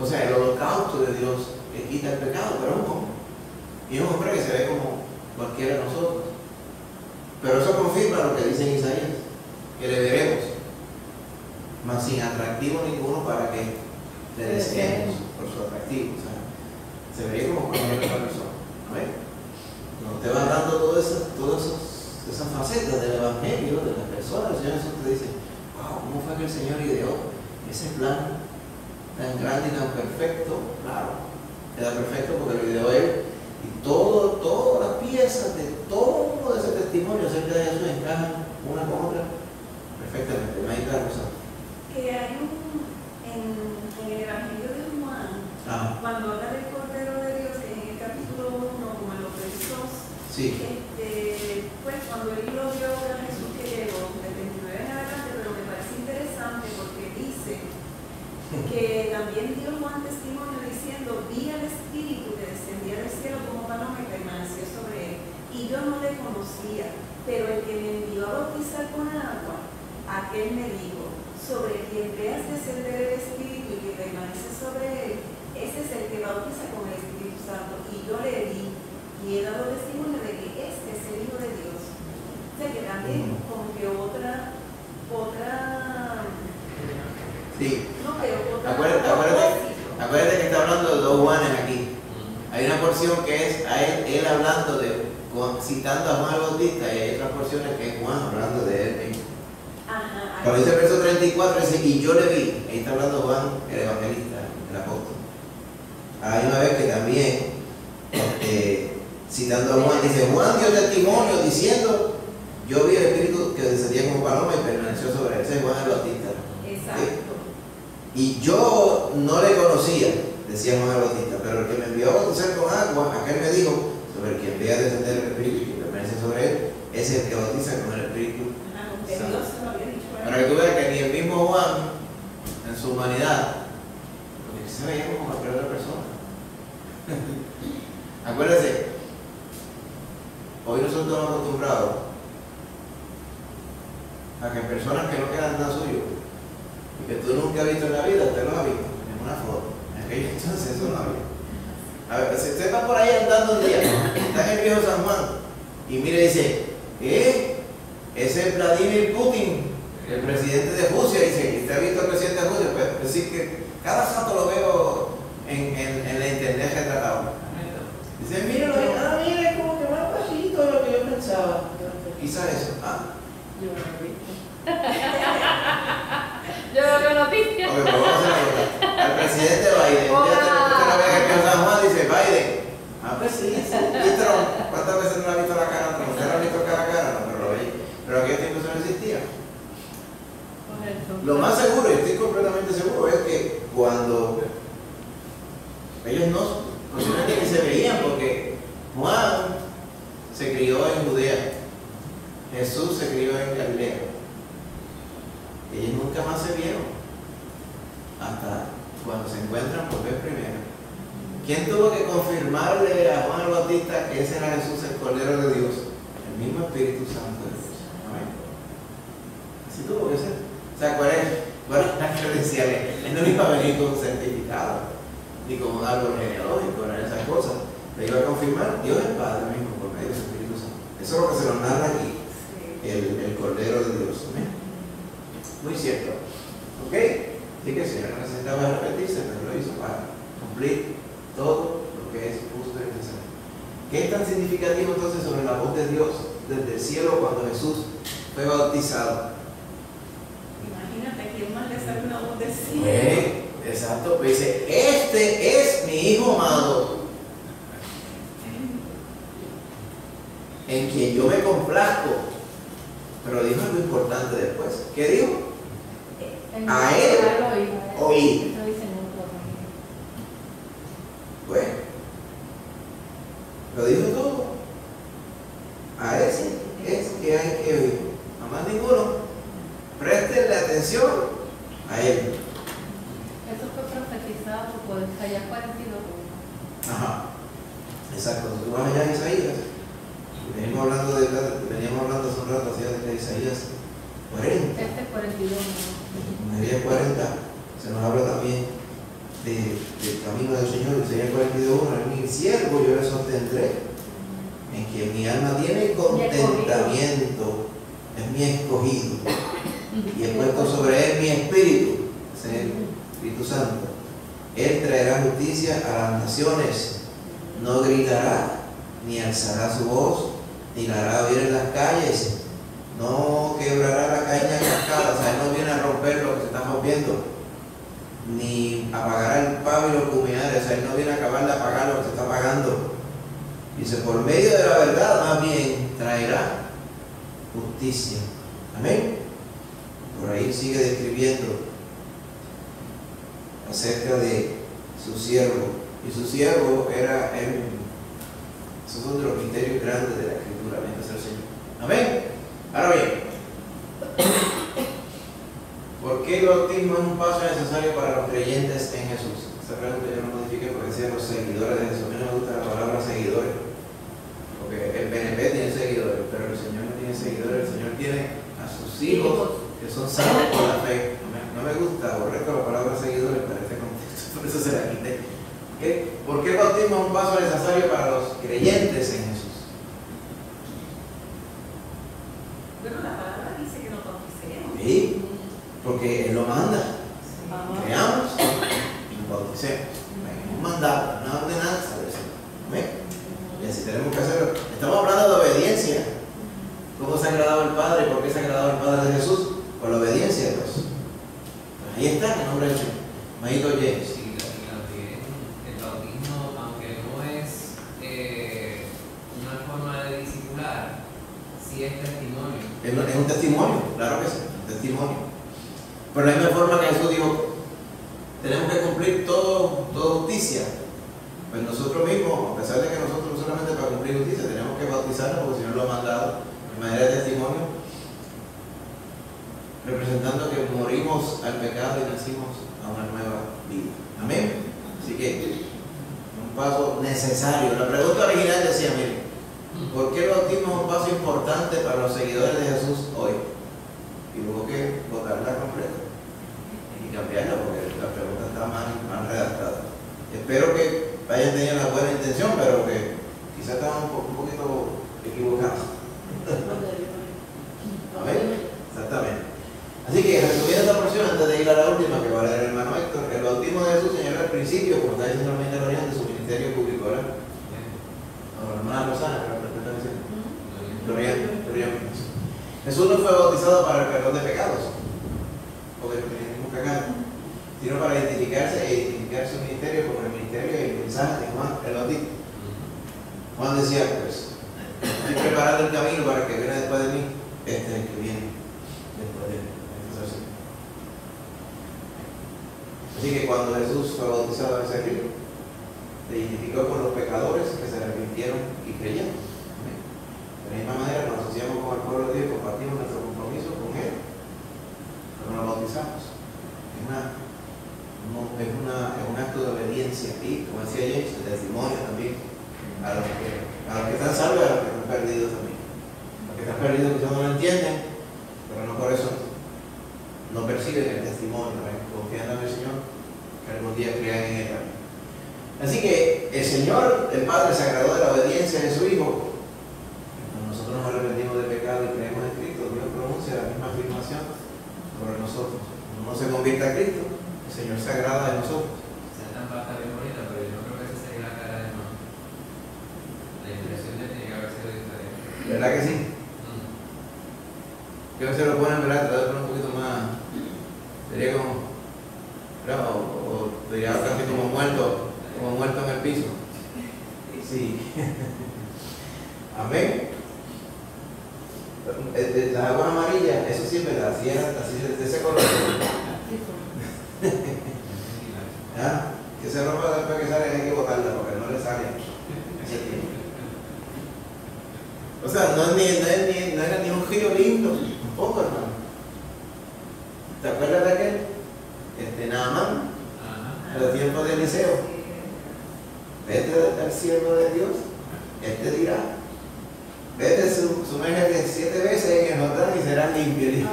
o sea, el holocausto de Dios que quita el pecado, pero es un hombre. Y es un hombre que se ve como cualquiera de nosotros. Pero eso confirma lo que dice en Isaías, que le veremos, mas sin atractivo ninguno para que le deseemos por su atractivo. O sea, se vería como cualquier otra persona. Cuando te van dando todas esas facetas del Evangelio, de las personas, el Señor Jesús te dice: wow, ¿cómo fue que el Señor ideó ese plan tan grande y tan perfecto? Claro, era perfecto porque lo ideó Él. Y todas las piezas de todo ese testimonio acerca de Jesús encajan una con otra perfectamente. Maestra Rosa. Que hay en el Evangelio de Juan, cuando habla del Cordero de Dios, en el capítulo 1, como en los versos, sí. Pues cuando él lo vio a Jesús que llegó, del 29 en adelante, pero me parece interesante porque dice que también dio Juan testimonio diciendo: vi al Espíritu que descendía del cielo como paloma y permaneció sobre él, y yo no le conocía, pero el que me envió a bautizar con agua, a aquel me dijo, sobre quien veas descender el Espíritu y que permanece sobre él, ese es el que bautiza con el Espíritu Santo. Y yo le vi y he dado testimonio de que este es el Hijo de Dios. O sea que también como que otra Sí. no, pero otra Acuérdate que está hablando de dos Juanes aquí. Hay una porción que es a él hablando citando a Juan el Bautista, y hay otras porciones que es Juan hablando de él mismo. Ajá. Cuando dice el verso 34, dice, y yo le vi, ahí está hablando Juan, el evangelista, el apóstol. Hay una vez que también, citando a Juan, dice, Juan dio testimonio diciendo, yo vi el Espíritu que descendía como paloma y permaneció sobre él. Ese es Juan el Bautista. Exacto. Y yo no le conocía, decía Juan el Bautista, pero el que me envió a bautizar con agua, aquel me dijo, sobre el que vea descender el Espíritu y que permanece sobre él, ese es el que bautiza con el Espíritu. Para que tú veas que ni el mismo Juan, en su humanidad, porque se veía como cualquier otra persona. Acuérdense, hoy nosotros estamos acostumbrados a que personas que no quedan nada suyo, y que tú nunca has visto en la vida, usted los ha visto en una foto. En aquellos entonces eso no había. A ver, si usted va por ahí andando un día, está en el viejo San Juan, y mire, dice, ese es Vladimir Putin, el presidente de Rusia. Dice, ¿usted ha visto al presidente de Rusia? Pues decir que cada rato lo veo en la internet retratado. Dice, mire, mire, como que más bajito de lo que yo pensaba. Quizás eso. Yo no lo vi. Yo no veo noticias. Ok, pues vamos a hacer la cosa. Al presidente Biden. Usted lo ve en el San Juan, dice Biden. Pues sí. Y Trump. ¿Cuántas veces no le ha visto la cara a Trump? ¿Usted lo ha visto cara a cara? No, pero lo veía. Pero aquel tiempo eso no existía. Lo más seguro, y estoy completamente seguro, es que cuando ellos no, posiblemente que se veían, porque Juan se crió en Judea, Jesús se crió en Galilea. Ellos nunca más se vieron hasta cuando se encuentran por vez primera. ¿Quién tuvo que confirmarle a Juan el Bautista que ese era Jesús, el Cordero de Dios? El mismo Espíritu Santo de Dios. Amén. Así tuvo que ser. O sea, ¿cuáles las credenciales? Él no iba a venir con un certificado, ni con un árbol genealógico, ni esas cosas. Le iba a confirmar Dios el Padre mismo por medio del Espíritu Santo. Eso es lo que se nos narra aquí, el Cordero de Dios. ¿Amén? Muy cierto. ¿Ok? Así que el Señor no necesitaba arrepentirse, pero lo hizo para cumplir todo lo que es justo y necesario. ¿Qué es tan significativo entonces sobre la voz de Dios desde el cielo cuando Jesús fue bautizado? Imagínate, ¿quién más le sale una voz del cielo? Exacto, pues dice, este es mi Hijo amado, en quien yo me complazco. Pero dijo algo importante después. ¿Qué dijo? A él oí. Bueno, lo dijo todo. A ese es que hay que oír. A más ninguno. Prestenle atención a él. Eso fue profetizado por Isaías 42. Ajá. Exacto. Tú vas allá a Isaías. Veníamos hablando hace un rato acerca de Isaías 40. Este es 42. Isaías 40 se nos habla también del camino del Señor. Isaías 42:1, en mi siervo yo le sostendré, en quien mi alma tiene contentamiento, es mi escogido, y he puesto sobre él mi espíritu, es el Espíritu Santo. Él traerá justicia a las naciones, no gritará, ni alzará su voz, ni la hará oír en las calles, no quebrará la caña cascada, o sea, él no viene a romper lo que se está rompiendo, ni apagará el pavo y los cuminares, o sea, él no viene a acabar de apagar lo que se está apagando. Dice, por medio de la verdad, más bien, traerá justicia. Amén. Por ahí sigue describiendo acerca de su siervo, y su siervo era él mismo. Esos son de los misterios grandes de la Escritura, bendito sea el Señor. Amén. Ahora bien, ¿por qué el bautismo es un paso necesario para los creyentes en Jesús? Esta pregunta yo no modifiqué porque decía los seguidores de Jesús. A mí no me gusta la palabra seguidores, porque el PNP tiene seguidores, pero el Señor no tiene seguidores. El Señor tiene a sus hijos que que son salvos por la fe. No me gusta, aborrezco la palabra seguidores para este contexto, por eso se la quité. ¿Por qué el bautismo es un paso necesario para los creyentes en Jesús? Bueno, la palabra dice que nos bauticemos. Sí, porque Él lo manda. Creamos y nos bauticemos. Es un mandato, una ordenanza del Señor. ¿Amén? Y así tenemos que hacerlo. Estamos hablando de obediencia. ¿Cómo se ha agradado el Padre? ¿Por qué se ha agradado el Padre de Jesús? Por la obediencia de Dios. Ahí está, en el nombre del Señor. Majito James. Sí, el bautismo, aunque no es una forma de discipular, sí es testimonio. Es un testimonio, claro que sí, un testimonio. Pero de la misma forma que Jesús dijo, tenemos que cumplir toda justicia. Pues nosotros mismos, a pesar de que nosotros no solamente para cumplir justicia, tenemos que bautizarnos porque el Señor lo ha mandado de manera de testimonio, representando que morimos al pecado y nacimos a una nueva vida. Amén. Así que un paso necesario. La pregunta original decía, mire, ¿por qué el bautismo es un paso importante para los seguidores de Jesús hoy? Y hubo que votarla completa y cambiarla porque la pregunta está mal redactada. Espero que hayan tenido la buena intención, pero que quizás estaban un poquito equivocados. Amén. Exactamente. Así que resumiendo esta porción, antes de ir a la última que va a leer el hermano Héctor, el bautismo de Jesús señaló al principio, como está diciendo la Lorena, de su ministerio público, ¿verdad? La hermana Rosana, que la está diciendo. Gloria. Jesús no fue bautizado para el perdón de pecados, porque no teníamos cagado, sino para identificarse e identificar su ministerio como el ministerio y el mensaje de Juan el Bautista. Juan decía, pues, estoy preparando el camino para el que viene después de mí, este es el que viene después de mí. Así que cuando Jesús fue bautizado en ese río, se identificó con los pecadores que se arrepintieron y creyeron. De la misma manera nos asociamos con el pueblo de Dios y compartimos nuestro compromiso con Él cuando nos bautizamos. Es un acto de obediencia y, como decía James, el testimonio también a los que están salvos y a los que están perdidos también. Los que están perdidos quizás no lo entienden, pero no por eso no perciben el testimonio, confiando en el Señor, que algún día crean en Él también. Así que el Señor, el Padre, se agradó de la obediencia de su Hijo. Cuando nosotros nos arrepentimos de pecado y creemos en Cristo, Dios pronuncia la misma afirmación sobre nosotros. Cuando uno se convierte a Cristo, el Señor se agrada de nosotros. Satan va a estar bien bonita, pero yo creo que esa sería la cara de no. La impresión de tiene que haber sido diferente. ¿Verdad que sí? Creo que se lo ponen, ¿verdad? Tratar de poner un poquito más. Sería como. ¿Verdad? O sería casi como muerto en el piso. Sí. Amén. Las aguas amarillas, eso sí es verdad, así de ese color. ¿Ya? Que esa ropa después que sale hay que botarla porque no le sale ese tiempo. O sea, no era ni un río lindo, tampoco, hermano. ¿Te acuerdas de aquel? Naamán, en los tiempos de Eliseo. Vete al siervo de Dios, Él te dirá. Vete, sumérgete 7 veces en el Jordán y serás limpio. Dijo,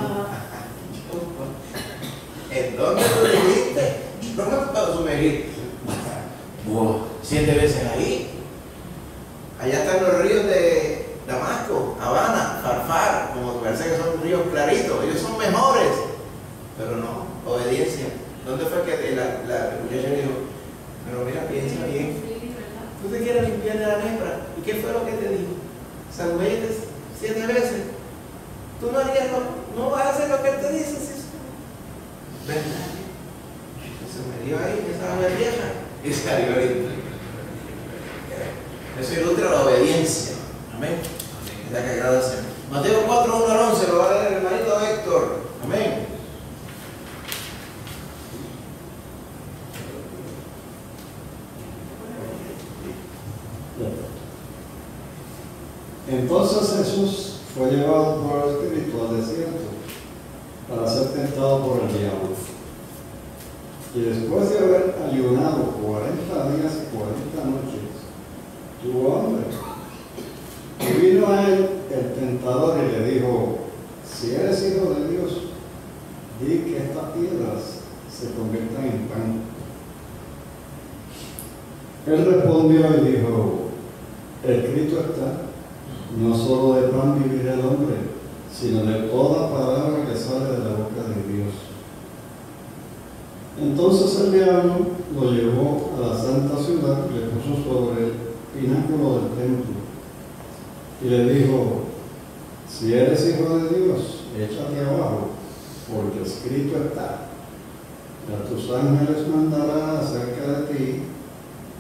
¿en dónde lo dijiste? No me puedo sumergir. 7 veces ahí. Allá están los ríos de Damasco, Habana, Farfar, como parece que son ríos claritos. Ellos son mejores. Pero no, obediencia. ¿Dónde fue que la muchacha dijo? Pero mira, piensa bien. Tú te quieres limpiar de la lepra. ¿Y qué fue lo que te dijo? Salvete 7 veces. Tú no harías, no vas a hacer lo que él te dice. ¿Sí? ¿Verdad? Se metió ahí, esa mujer vieja, y salió limpio. Eso ilustra la obediencia. Amén. Es la que agrada al Señor. Mateo 4, 1 al 11, lo va a leer el hermanito Héctor. Amén. Entonces Jesús fue llevado por el Espíritu al desierto para ser tentado por el diablo. Y después de haber ayunado 40 días y 40 noches, tuvo hambre. Y vino a él el tentador y le dijo: si eres hijo de Dios, se conviertan en pan. Él respondió y dijo, escrito está, no solo de pan vivirá el hombre, sino de toda palabra que sale de la boca de Dios. Entonces el diablo lo llevó a la santa ciudad y le puso sobre el pináculo del templo y le dijo, si eres hijo de Dios, échate abajo, porque escrito está, a tus ángeles mandará acerca de ti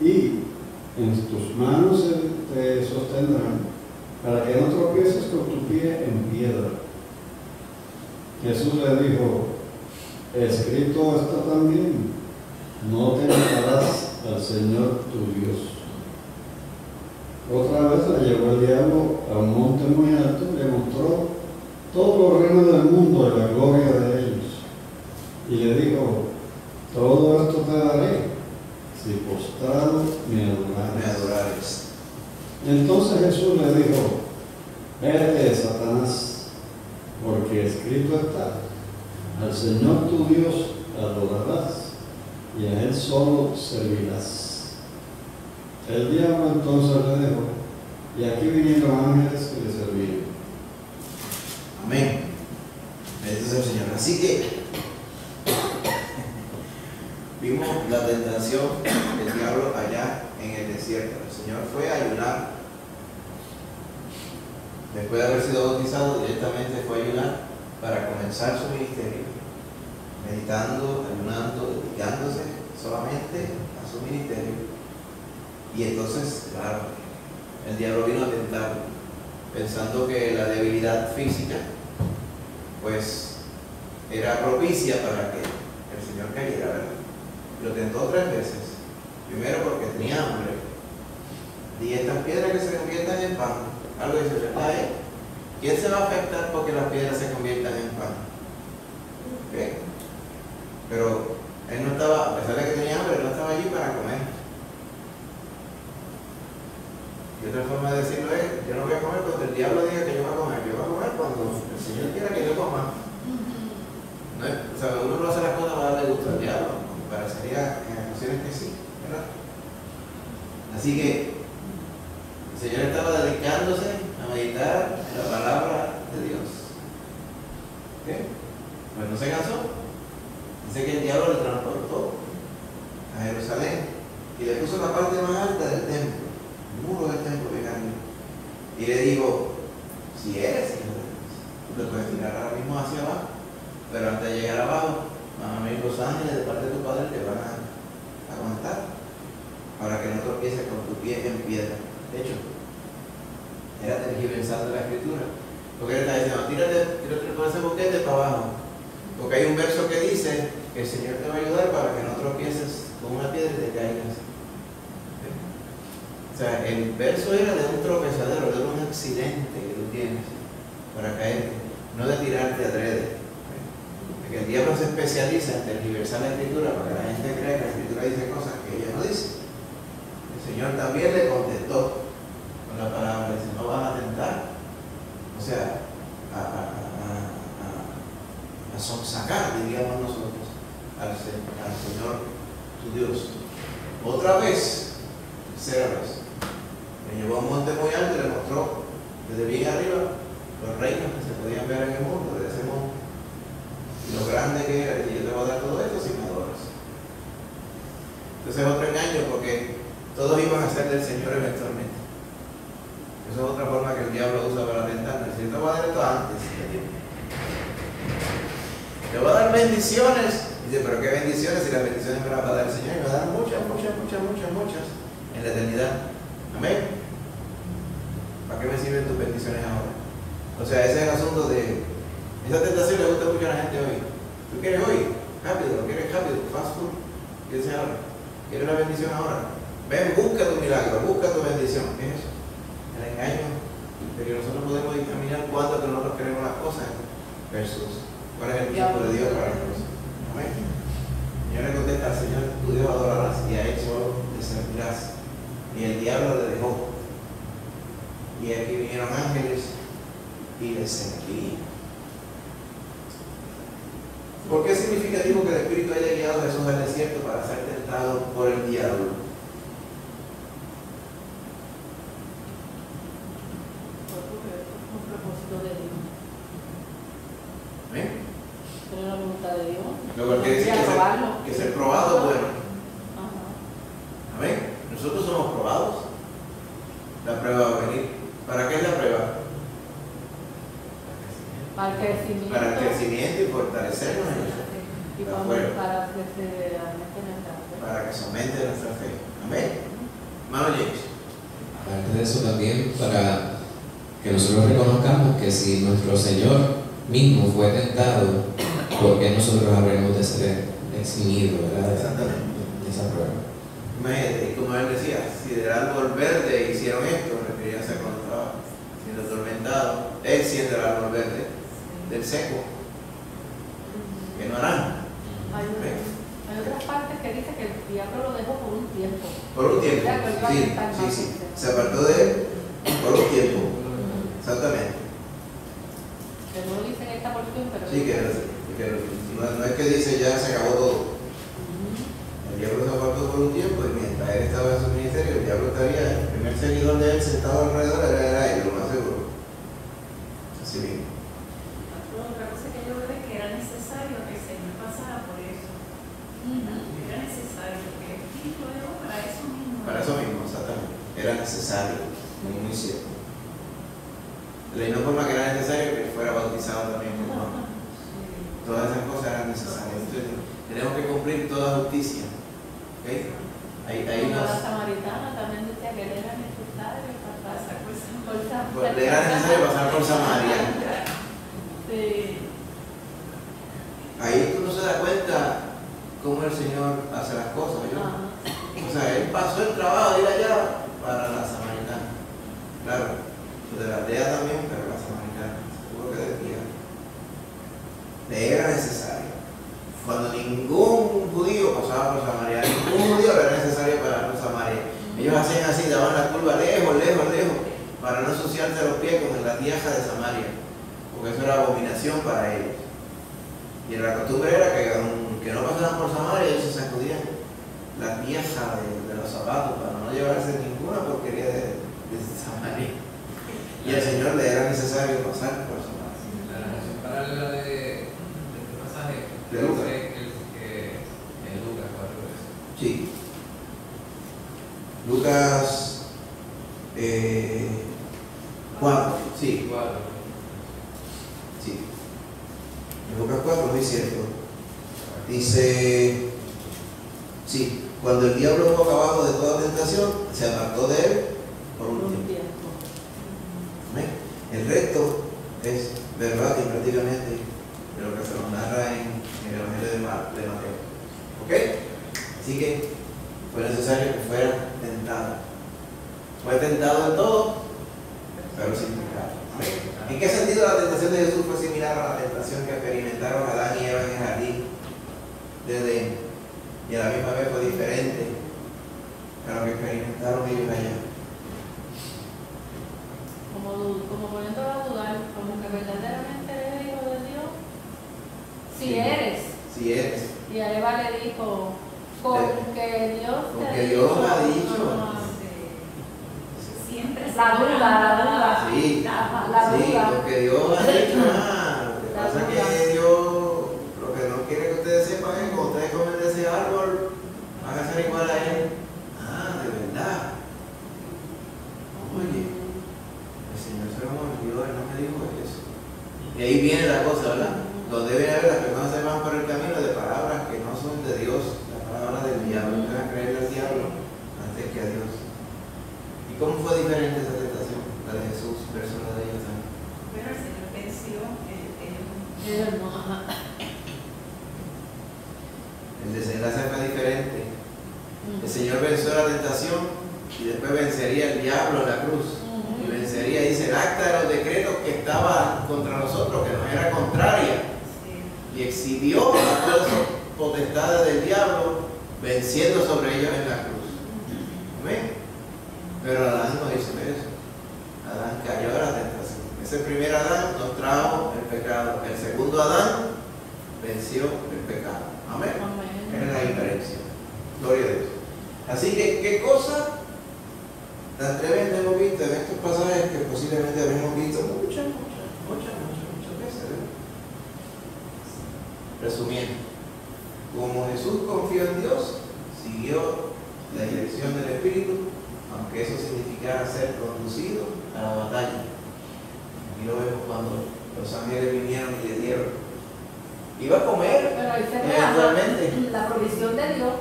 y en tus manos te sostendrán para que no tropieces con tu pie en piedra. Jesús le dijo, escrito está también, no tentarás al Señor tu Dios. Otra vez le llevó el diablo a un monte muy alto y le mostró todos los reinos del mundo y la gloria de ellos. Y le dijo, todo esto te daré si postrado me adorares. Entonces Jesús le dijo, vete, Satanás, porque escrito está, al Señor tu Dios adorarás y a Él solo servirás. El diablo entonces le dejó, y aquí vinieron ángeles que le servían. Amén. Bendito sea el Señor. Así que vimos la tentación del diablo allá en el desierto. El Señor fue a ayunar. Después de haber sido bautizado, directamente fue a ayunar para comenzar su ministerio. Meditando, ayunando, dedicándose solamente a su ministerio. Y entonces, claro, el diablo vino a tentarlo, pensando que la debilidad física, pues, era propicia para que el Señor cayera, ¿verdad? Lo tentó 3 veces. Primero porque tenía hambre. Y estas piedras que se conviertan en pan, algo dice, ¿verdad? ¿Quién se va a afectar porque las piedras se conviertan en pan? ¿Okay? Pero él no estaba, a pesar de que tenía hambre, él no estaba allí para comer. Y otra forma de decirlo es, yo no voy a comer cuando el diablo diga que yo voy a comer, yo voy a comer cuando el Señor quiera que yo coma. No es, o sea, uno no hace las cosas para darle gusto al diablo, me parecería en ocasiones que sí, ¿verdad? Así que el Señor estaba dedicándose a meditar en la palabra de Dios. ¿Okay? Pues no se cansó. Dice que el diablo le transportó a Jerusalén y le puso la parte más alta del templo, el muro del templo de Carmen, y le dijo, si eres hijo de Dios, tú te puedes tirar ahora mismo hacia abajo, pero antes de llegar abajo van a venir los ángeles de parte de tu padre que van a aguantar para que no tropieces con tu pie en piedra. De hecho, era tergiversando la escritura, porque él está diciendo, tírate por ese boquete para abajo, porque hay un verso que dice que el Señor te va a ayudar para que no tropieces con una piedra y te caigas. O sea, el verso era de un tropezadero, de un accidente que tú tienes para caerte, no de tirarte adrede. Porque el diablo se especializa en tergiversar la escritura para que la gente crea que la escritura dice cosas que ella no dice. El Señor también le contestó con la palabra, dice, no vas a tentar, o sea, a sonsacar, diríamos nosotros, al Señor tu Dios. Otra vez, tercera vez, me llevó a un monte muy alto y le mostró desde bien arriba los reinos que se podían ver en el mundo, de ese monte, y lo grande que era, y yo te voy a dar todo esto si me adoras. Entonces es otro engaño, porque todos iban a ser del Señor eventualmente. Esa es otra forma que el diablo usa para tentarnos. Si yo te voy a dar esto antes, te voy a dar bendiciones. Dice, pero ¿qué bendiciones? Si las bendiciones me las va a dar el Señor, y me va a dar muchas en la eternidad. Amén. ¿Para qué me sirven tus bendiciones ahora? O sea, ese es el asunto de esa tentación. Le gusta mucho a la gente hoy. ¿Tú quieres hoy? Rápido, ¿lo quieres rápido? Fast food. ¿Quieres ahora? ¿Quieres la bendición ahora? Ven, busca tu milagro, busca tu bendición. ¿Qué es eso? El engaño de que nosotros podemos examinar cuánto que nosotros queremos las cosas versus cuál es el tiempo de Dios para las cosas. Amén. Yo le contesta al Señor, tu Dios adorarás y a Él solo le servirás. Y el diablo le dejó. Y aquí vinieron ángeles y le servían. ¿Por qué es significativo que el Espíritu haya guiado a Jesús al desierto para ser tentado por el diablo? Un propósito de Dios. ¿Ven? Pero la voluntad de Dios. Lo que quiere decir que ser probado, bueno. Amén. Nosotros somos probados. La prueba va a venir. ¿Para qué es la prueba? Para el crecimiento. Para el crecimiento y fortalecernos en eso. Y para que se aumente nuestra fe. Para que se aumente nuestra fe. Amén. Hermano James. Aparte de eso también, para que nosotros reconozcamos que si nuestro Señor mismo fue tentado, ¿por qué nosotros habremos de ser eximidos, ¿verdad? De esa prueba? Imagínate, como él decía, si del árbol verde hicieron esto, referíanse cuando estaba siendo atormentado, él siendo el árbol verde del seco, que no harán. Hay otras partes que dice que el diablo lo dejó por un tiempo. Por un tiempo, sí. Se apartó de él por un tiempo. Exactamente. Que no lo dice en esta porción, pero... Sí, no es que dice ya se acabó todo. El diablo se apartó por un tiempo y mientras él estaba en su ministerio, el diablo estaría, el primer seguidor de él sentado alrededor era él, lo más seguro. Así mismo. Otra cosa que yo veo es que era necesario que el Señor pasara por eso. Era necesario que el Espíritu de Dios para eso mismo. Para eso mismo, exactamente. Era necesario, muy cierto. De la misma forma que era necesario que fuera bautizado también por Juan. Todas esas cosas eran necesarias. Entonces, tenemos que cumplir toda justicia. ¿Okay? La samaritana también decía que le era necesario pasar por Samaria. Le era necesario pasar por Samaria. Sí. Ahí tú no se das cuenta cómo el Señor hace las cosas, ¿yo? O sea, él pasó el trabajo de ir allá para la samaritana. Claro, de la aldea también, pero la samaritana, seguro que decía. Le era necesario. Cuando ningún judío pasaba por Samaria, ningún judío era necesario pasar por Samaria. Ellos hacían así, daban la curva lejos, para no ensuciarse los pies con la tierra de Samaria, porque eso era abominación para ellos. Y la costumbre era que no pasaban por Samaria, ellos se sacudían la tierra de los zapatos para no llevarse ninguna porquería de Samaria. Y al Señor le era necesario pasar por Samaria. La relación paralela de este pasaje de Lucas. En Lucas 4:3. Sí. Lucas 4, sí. 4. Sí. En Lucas 4, muy cierto. Dice, sí, cuando el diablo hubo acabado de toda tentación, se apartó de él por un tiempo. ¿Amén? El resto es verdad y prácticamente de lo que se nos narra en el Evangelio de Mateo. ¿Ok? Así que fue necesario que fuera tentado. Fue tentado en todo, pero sin pecado. ¿Amén? ¿En qué sentido la tentación de Jesús fue similar a la tentación que experimentaron Adán y Eva en el jardín de Edén? Y a la misma vez fue diferente a lo que experimentaron ellos allá. Como poniéndolo a dudar, como que verdaderamente eres hijo de Dios. Si eres. Si eres. Y a Eva le dijo, porque Dios ha dicho. Siempre la duda. Sí, la sí, duda. porque Dios ha dicho. Lo que pasa es que Dios lo que no quiere que ustedes sepan es que cuando ustedes comen de ese árbol, van a ser igual a él. Ah, de verdad. Oye, el Señor se lo olvidó, él no me dijo eso. Y ahí viene la cosa, ¿verdad? Donde deben haber las personas se van por el camino de palabras que no son de Dios, la palabra del diablo, van a creerle al diablo antes que a Dios. ¿Y cómo fue diferente esa tentación? La de Jesús versus la de ellos también. Bueno, el Señor venció El desenlace fue diferente. El Señor venció la tentación y después vencería el diablo en la cruz. Y vencería, dice, el acta de los decretos que estaba contra nosotros, que nos era contraria. Y exhibió a todas esas potestades del diablo, venciendo sobre ellos en la cruz. Amén. Pero Adán no hizo eso. Adán cayó a la tentación. Ese primer Adán nos trajo el pecado. El segundo Adán venció el pecado. Amén. Amén. Esa es la diferencia. Gloria a Dios. Así que, ¿qué cosa tan tremenda hemos visto en estos pasajes que posiblemente habremos visto muchas veces? Resumiendo, como Jesús confió en Dios, siguió la dirección del Espíritu, aunque eso significara ser conducido a la batalla. Aquí lo vemos cuando los ángeles vinieron y le dieron. Iba a comer Pero ahí se eventualmente. la provisión de Dios.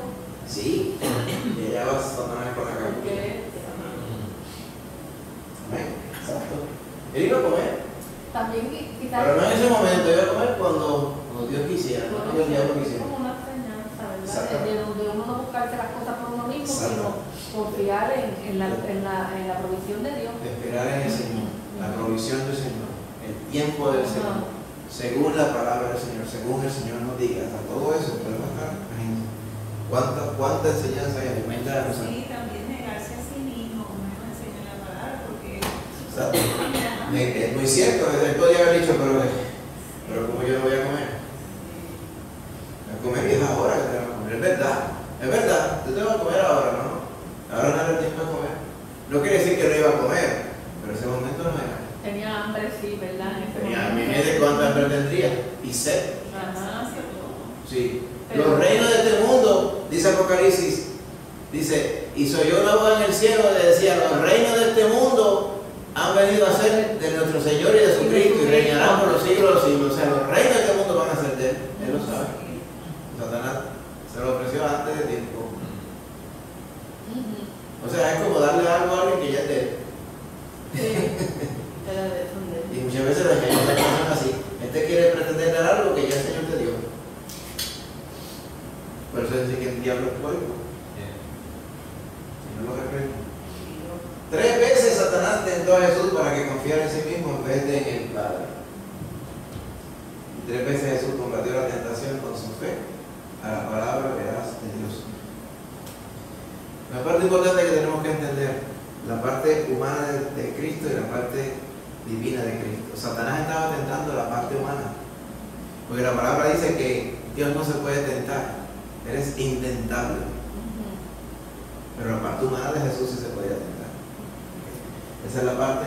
Sí, y allá va Satanás con la cabeza. Porque Amén. Exacto. Él iba a comer. también quizás. Pero no en ese momento, iba a comer cuando Dios quisiera, no cuando el diablo Es quisiera. como una enseñanza, ¿verdad? Exactamente. De uno no buscarse las cosas por uno mismo, Exacto. sino confiar en la provisión de Dios. Esperar en el Señor, la provisión del Señor, el tiempo del Señor, según la palabra del Señor, según el Señor nos diga. A todo eso podemos estar. ¿Cuánta enseñanza hay? Alimenta a Sí, también negarse a sí mismo, como nos enseña la palabra, porque Exacto. Es muy cierto, él podría haber dicho, pero como yo no voy a comer. A comer y es ahora que te vas a comer. Es verdad, tú te vas a comer ahora, ¿no? Ahora no era el tiempo de comer. No quiere decir que no iba a comer, pero ese momento no era. Tenía hambre, sí, ¿verdad? En ese Tenía momento. mi mente cuánta hambre tendría y sed. Ajá. Sí. Pero- Los reinos de este mundo, dice Apocalipsis, dice, y soy yo una voz en el cielo, le decía, los reinos de este mundo han venido a ser de nuestro Señor y de su Cristo y reinarán por los siglos de los siglos. O sea, los reinos de este mundo van a ser de él. Él lo sabe. Satanás se lo ofreció antes de tiempo. O sea, es como darle algo a alguien que ya es de él. Sí. Era de eso, Y muchas veces las personas son así. Este quiere pretender dar algo que ya el Señor te dio. Por eso dice que el diablo es pueblo. Si no lo reprende. 3 veces Satanás tentó a Jesús para que confiara en sí mismo en vez de en el Padre. Y 3 veces Jesús combatió la tentación con su fe a la palabra veraz de Dios. La parte importante que tenemos que entender, la parte humana de Cristo y la parte divina de Cristo. Satanás estaba tentando la parte humana, porque la palabra dice que Dios no se puede tentar, Él es intentable, pero la parte humana de Jesús sí se podía tentar. Esa es la parte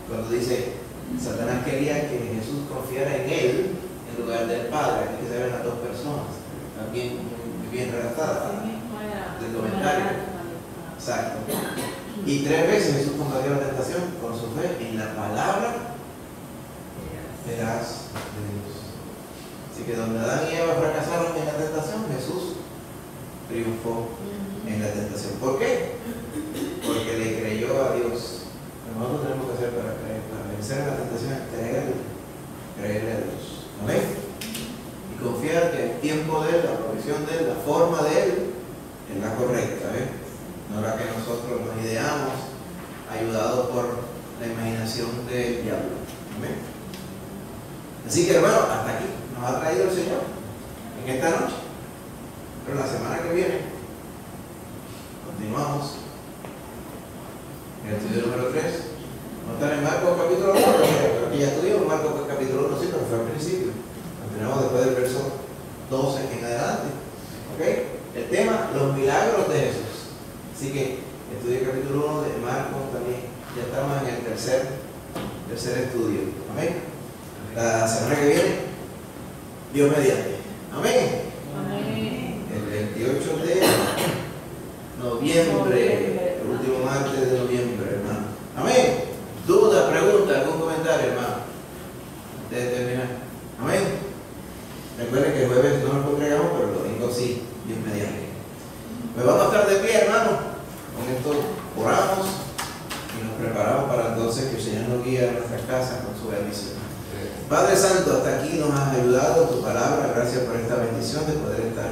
cuando dice Satanás quería que Jesús confiara en Él en lugar del Padre. Aquí se ven las dos personas, también bien redactadas del comentario. Exacto. Y 3 veces Jesús combatió la tentación con su fe en la palabra veraz de Dios. Así que donde Adán y Eva fracasaron en la tentación, Jesús triunfó en la tentación. ¿Por qué? Porque le creyó a Dios. Lo que nosotros tenemos que hacer para creer, para vencer la tentación es creerle a Dios. Amén. Y confiar que el tiempo de Él, la provisión de Él, la forma de Él es la correcta. No la que nosotros nos ideamos, ayudados por la imaginación del diablo. Amén. Así que, hermano, hasta aquí nos ha traído el Señor en esta noche. Pero la semana que viene continuamos en el estudio número 3. No está en Marcos capítulo 1, porque ya estudiamos Marcos capítulo 1, sí, pero fue al principio. Continuamos después del verso 12 en adelante. ¿Ok? El tema, los milagros de Jesús. Así que estudia el capítulo 1 de Marcos también. Ya estamos en el tercer estudio. Amén. La semana que viene, Dios mediante. Amén. El 28 de noviembre, el último martes de noviembre, hermano. Amén. ¿Duda, pregunta, algún comentario, hermano? Antes de terminar. Amén. Recuerden que el jueves no nos congregamos, pero el domingo sí, Dios mediante. Pues vamos a estar de pie, hermano. Con esto oramos y nos preparamos para entonces que el Señor nos guíe a nuestras casas con su bendición. Padre Santo, hasta aquí nos has ayudado tu palabra. Gracias por esta bendición de poder estar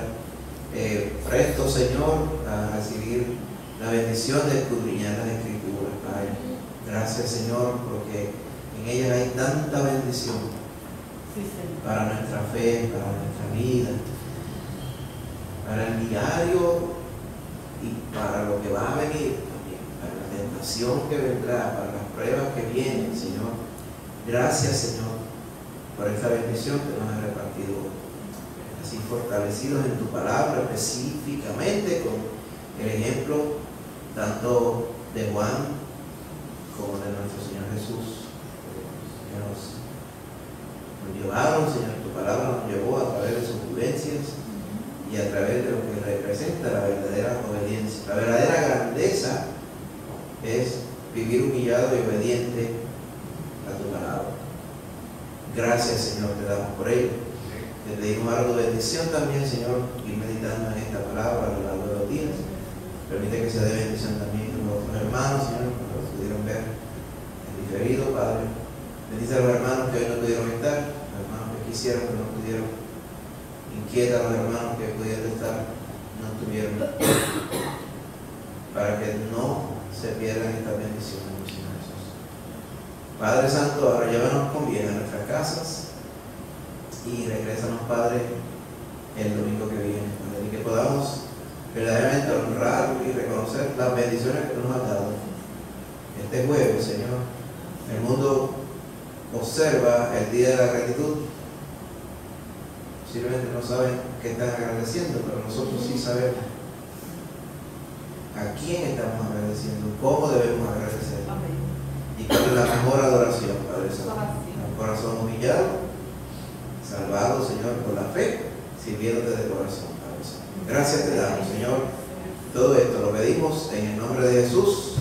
prestos, Señor, a recibir la bendición de escudriñar las Escrituras, Padre. Gracias, Señor, porque en ellas hay tanta bendición para nuestra fe, para nuestra vida, para el diario y para lo que va a venir también, para la tentación que vendrá, para las pruebas que vienen, Señor. Gracias, Señor, por esta bendición que nos ha repartido hoy. fortalecidos en tu palabra, específicamente con el ejemplo tanto de Juan como de nuestro Señor Jesús, que nos llevaron, Señor, tu palabra nos llevó a través de sus vivencias y a través de lo que representa la verdadera obediencia. La verdadera grandeza es vivir humillado y obediente a tu palabra. Gracias, Señor, te damos por ello. Te pedimos a tu bendición también, Señor, ir meditando en esta palabra a lo largo de los días. Permite que sea de bendición también a nuestros hermanos, Señor, que los pudieron ver en diferido, Padre. Bendice a los hermanos que hoy no pudieron estar, los hermanos que quisieron, que no pudieron. Inquieta a los hermanos que pudieron estar, no estuvieron. Para que no se pierdan estas bendiciones, Señor Jesús. Padre Santo, ahora llévanos con bien a nuestras casas y regrésanos, Padre, el domingo que viene, Padre, y que podamos verdaderamente honrar y reconocer las bendiciones que tú nos has dado. Este jueves, Señor, el mundo observa el día de la gratitud. Posiblemente no saben qué están agradeciendo, pero nosotros sí sabemos a quién estamos agradeciendo, cómo debemos agradecer y cuál es la mejor adoración, Padre Santo. Un corazón humillado, salvado, Señor, por la fe, sirviéndote de corazón, Padre Santo. Gracias te damos, Señor. Todo esto lo pedimos en el nombre de Jesús.